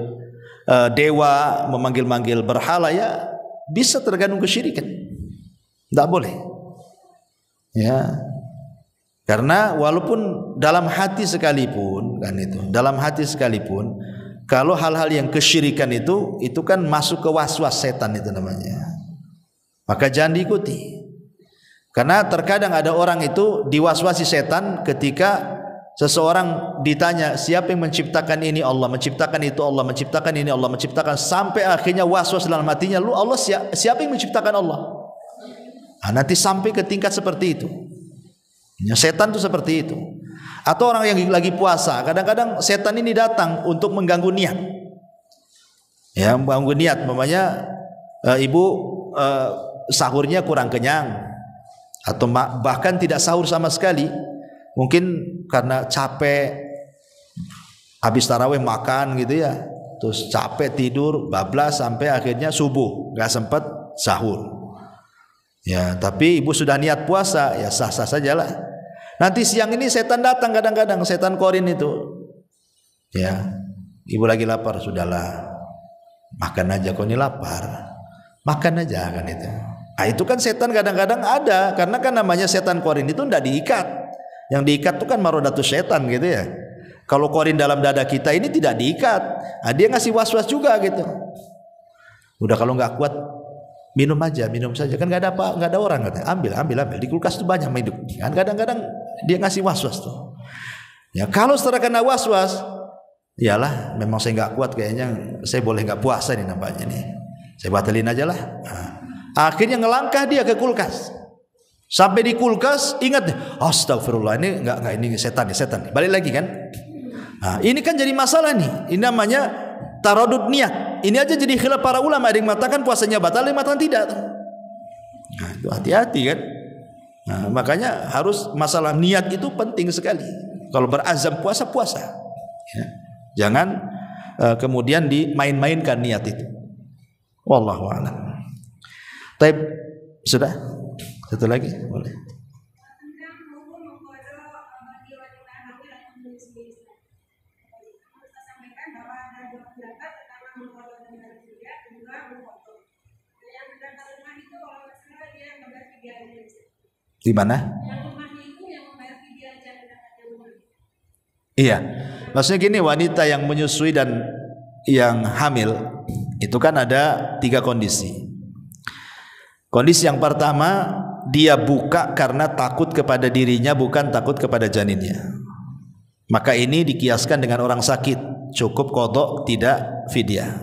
dewa, memanggil-manggil berhala, ya bisa tergandung kesyirikan. Tidak boleh, ya, karena walaupun dalam hati sekalipun kan itu, dalam hati sekalipun, kalau hal-hal yang kesyirikan itu kan masuk ke waswas setan itu namanya, maka jangan diikuti. Karena terkadang ada orang itu diwaswasi setan ketika seseorang ditanya siapa yang menciptakan ini, Allah menciptakan itu, Allah menciptakan ini, Allah menciptakan, sampai akhirnya waswas dalam hatinya, lu Allah siapa yang menciptakan Allah? Nanti sampai ke tingkat seperti itu. Ya, setan itu seperti itu. Atau orang yang lagi puasa, kadang-kadang setan ini datang untuk mengganggu niat. Ya, mengganggu niat, mamanya ibu sahurnya kurang kenyang, atau bahkan tidak sahur sama sekali. Mungkin karena capek, habis tarawih makan gitu ya, terus capek tidur, bablas sampai akhirnya subuh, nggak sempat sahur. Ya, tapi ibu sudah niat puasa, ya sah-sah sajalah. Nanti siang ini setan datang, kadang-kadang setan korin itu, ya, Ibu lagi lapar, sudahlah makan aja, kau ini lapar, makan aja kan itu. Nah, itu kan setan kadang-kadang ada, karena kan namanya setan korin itu tidak diikat. Yang diikat itu kan marodatus setan gitu ya. Kalau korin dalam dada kita ini tidak diikat, nah, dia ngasih was-was juga gitu. Udah kalau nggak kuat minum aja, minum saja, kan nggak ada apa, nggak ada orang katanya. Ambil di kulkas tuh banyak hidup. Kan kadang-kadang dia ngasih was-was tuh. Ya kalau setelah kena was-was, iyalah memang saya nggak kuat kayaknya, saya boleh nggak puasa nih nampaknya nih. Saya batalin aja lah. Nah, akhirnya ngelangkah dia ke kulkas. Sampai di kulkas ingat, astagfirullah, ini enggak, ini setan nih. Balik lagi kan. Nah, ini kan jadi masalah nih. Ini namanya taradud niat. Ini aja jadi khilaf para ulama, ada yang mengatakan puasanya batal, ada yang mengatakan tidak. Nah, itu hati-hati kan. Nah, makanya harus masalah niat itu penting sekali. Kalau berazam puasa. Ya. Jangan kemudian dimain-mainkan niat itu. Wallahu a'lam. Taib, sudah? Satu lagi boleh. Di mana? Iya, maksudnya gini, wanita yang menyusui dan yang hamil itu kan ada 3 kondisi. Kondisi yang pertama, dia buka karena takut kepada dirinya, bukan takut kepada janinnya. Maka ini dikiaskan dengan orang sakit, cukup qadha, tidak fidyah.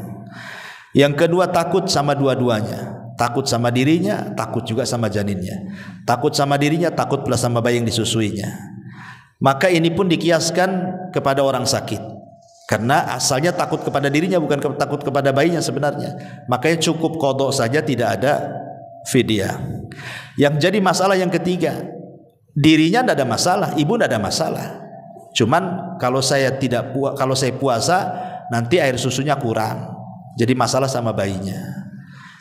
Yang kedua, takut sama dua-duanya. Takut sama dirinya, takut juga sama janinnya. Takut sama dirinya, takut pula sama bayi yang disusuinya. Maka ini pun dikiaskan kepada orang sakit, karena asalnya takut kepada dirinya, bukan takut kepada bayinya sebenarnya. Makanya cukup qadha saja, tidak ada fidyah. Yang jadi masalah yang ketiga, dirinya tidak ada masalah, ibu tidak ada masalah. Cuman kalau saya puasa nanti air susunya kurang, jadi masalah sama bayinya.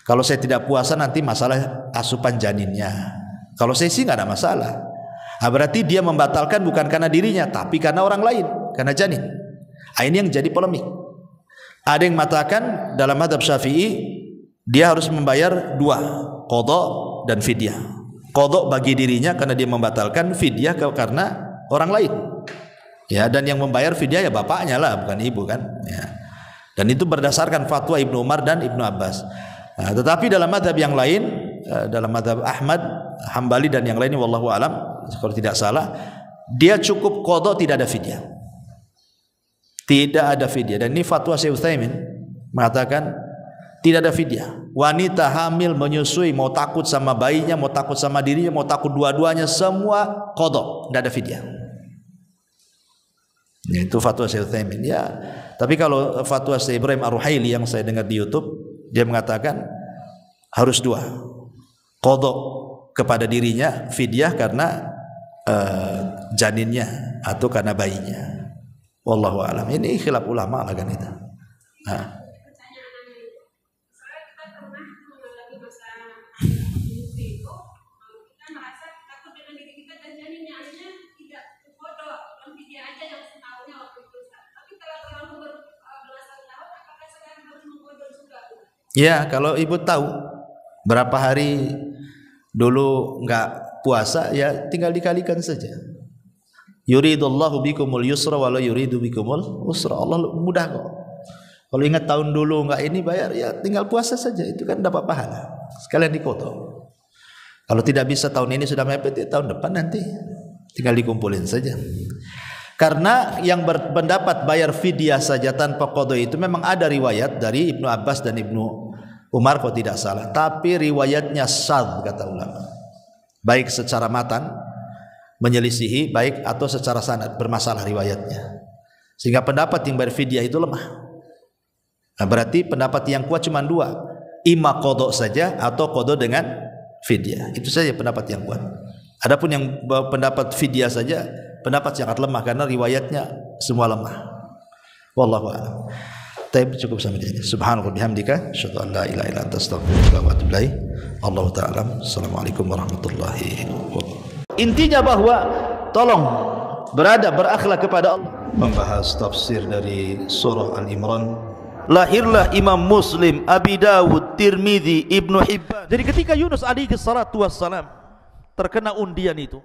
Kalau saya tidak puasa nanti masalah asupan janinnya. Kalau saya sih nggak ada masalah. Nah, berarti dia membatalkan bukan karena dirinya, tapi karena orang lain, karena janin. Nah, ini yang jadi polemik. Ada yang mengatakan dalam mazhab Syafi'i dia harus membayar 2, qadha dan fidyah. Qadha bagi dirinya karena dia membatalkan, fidyah karena orang lain. Ya, dan yang membayar fidyah ya bapaknya lah, bukan ibu kan. Ya. Dan itu berdasarkan fatwa Ibnu Umar dan Ibnu Abbas. Nah, tetapi dalam mazhab yang lain, dalam mazhab Ahmad, Hambali dan yang lainnya, wallahu alam, kalau tidak salah, dia cukup qadha, tidak ada fidyah. Tidak ada fidyah. Dan ini fatwa Syekh Utsaimin mengatakan tidak ada fidyah. Wanita hamil menyusui, mau takut sama bayinya, mau takut sama dirinya, mau takut dua-duanya, semua qadha, tidak ada fidyah. Ya, itu fatwa Syekh Utsaimin. Ya, tapi kalau fatwa Syekh Ibrahim Ar-Ruhaili yang saya dengar di YouTube, dia mengatakan harus 2, qadha kepada dirinya, fidyah karena janinnya atau karena bayinya. Wallahu alam. Ini khilaf ulama lah kan itu. Nah. Ya, kalau ibu tahu berapa hari dulu enggak puasa, ya tinggal dikalikan saja. Yuridullahu bikumul yusra wa la yuridu bikumul usra. Allah mudah kok. Kalau ingat tahun dulu enggak ini bayar, ya tinggal puasa saja, itu kan dapat pahala. Sekalian dikoto. Kalau tidak bisa tahun ini sudah mepet, ya tahun depan nanti tinggal dikumpulin saja. Karena yang berpendapat bayar fidyah saja tanpa qadha itu memang ada riwayat dari Ibnu Abbas dan Ibnu Umar kalau tidak salah, tapi riwayatnya shadz kata ulama. Baik secara matan menyelisihi, baik atau secara sanad bermasalah riwayatnya. Sehingga pendapat yang bayar fidyah itu lemah. Nah, berarti pendapat yang kuat cuma 2, ima qadha saja atau qadha dengan fidyah. Itu saja pendapat yang kuat. Adapun yang pendapat fidyah saja, pendapat sangat lemah karena riwayatnya semua lemah. Wallahu a'lam. Taib, cukup sampai di sini. Subhanallah bihamdika, asyhadu an la ilaha illa anta, astaghfiruka wa atubu ilaik. Allahu ta'ala. Assalamualaikum warahmatullahi wabarakatuh. Intinya bahwa tolong beradab, berakhlak kepada Allah. Membahas tafsir dari surah Al-Imran. Lahirlah Imam Muslim, Abi Dawud, Tirmidzi, Ibnu Hibban. Jadi ketika Yunus alaihi salatu wassalam terkena undian itu,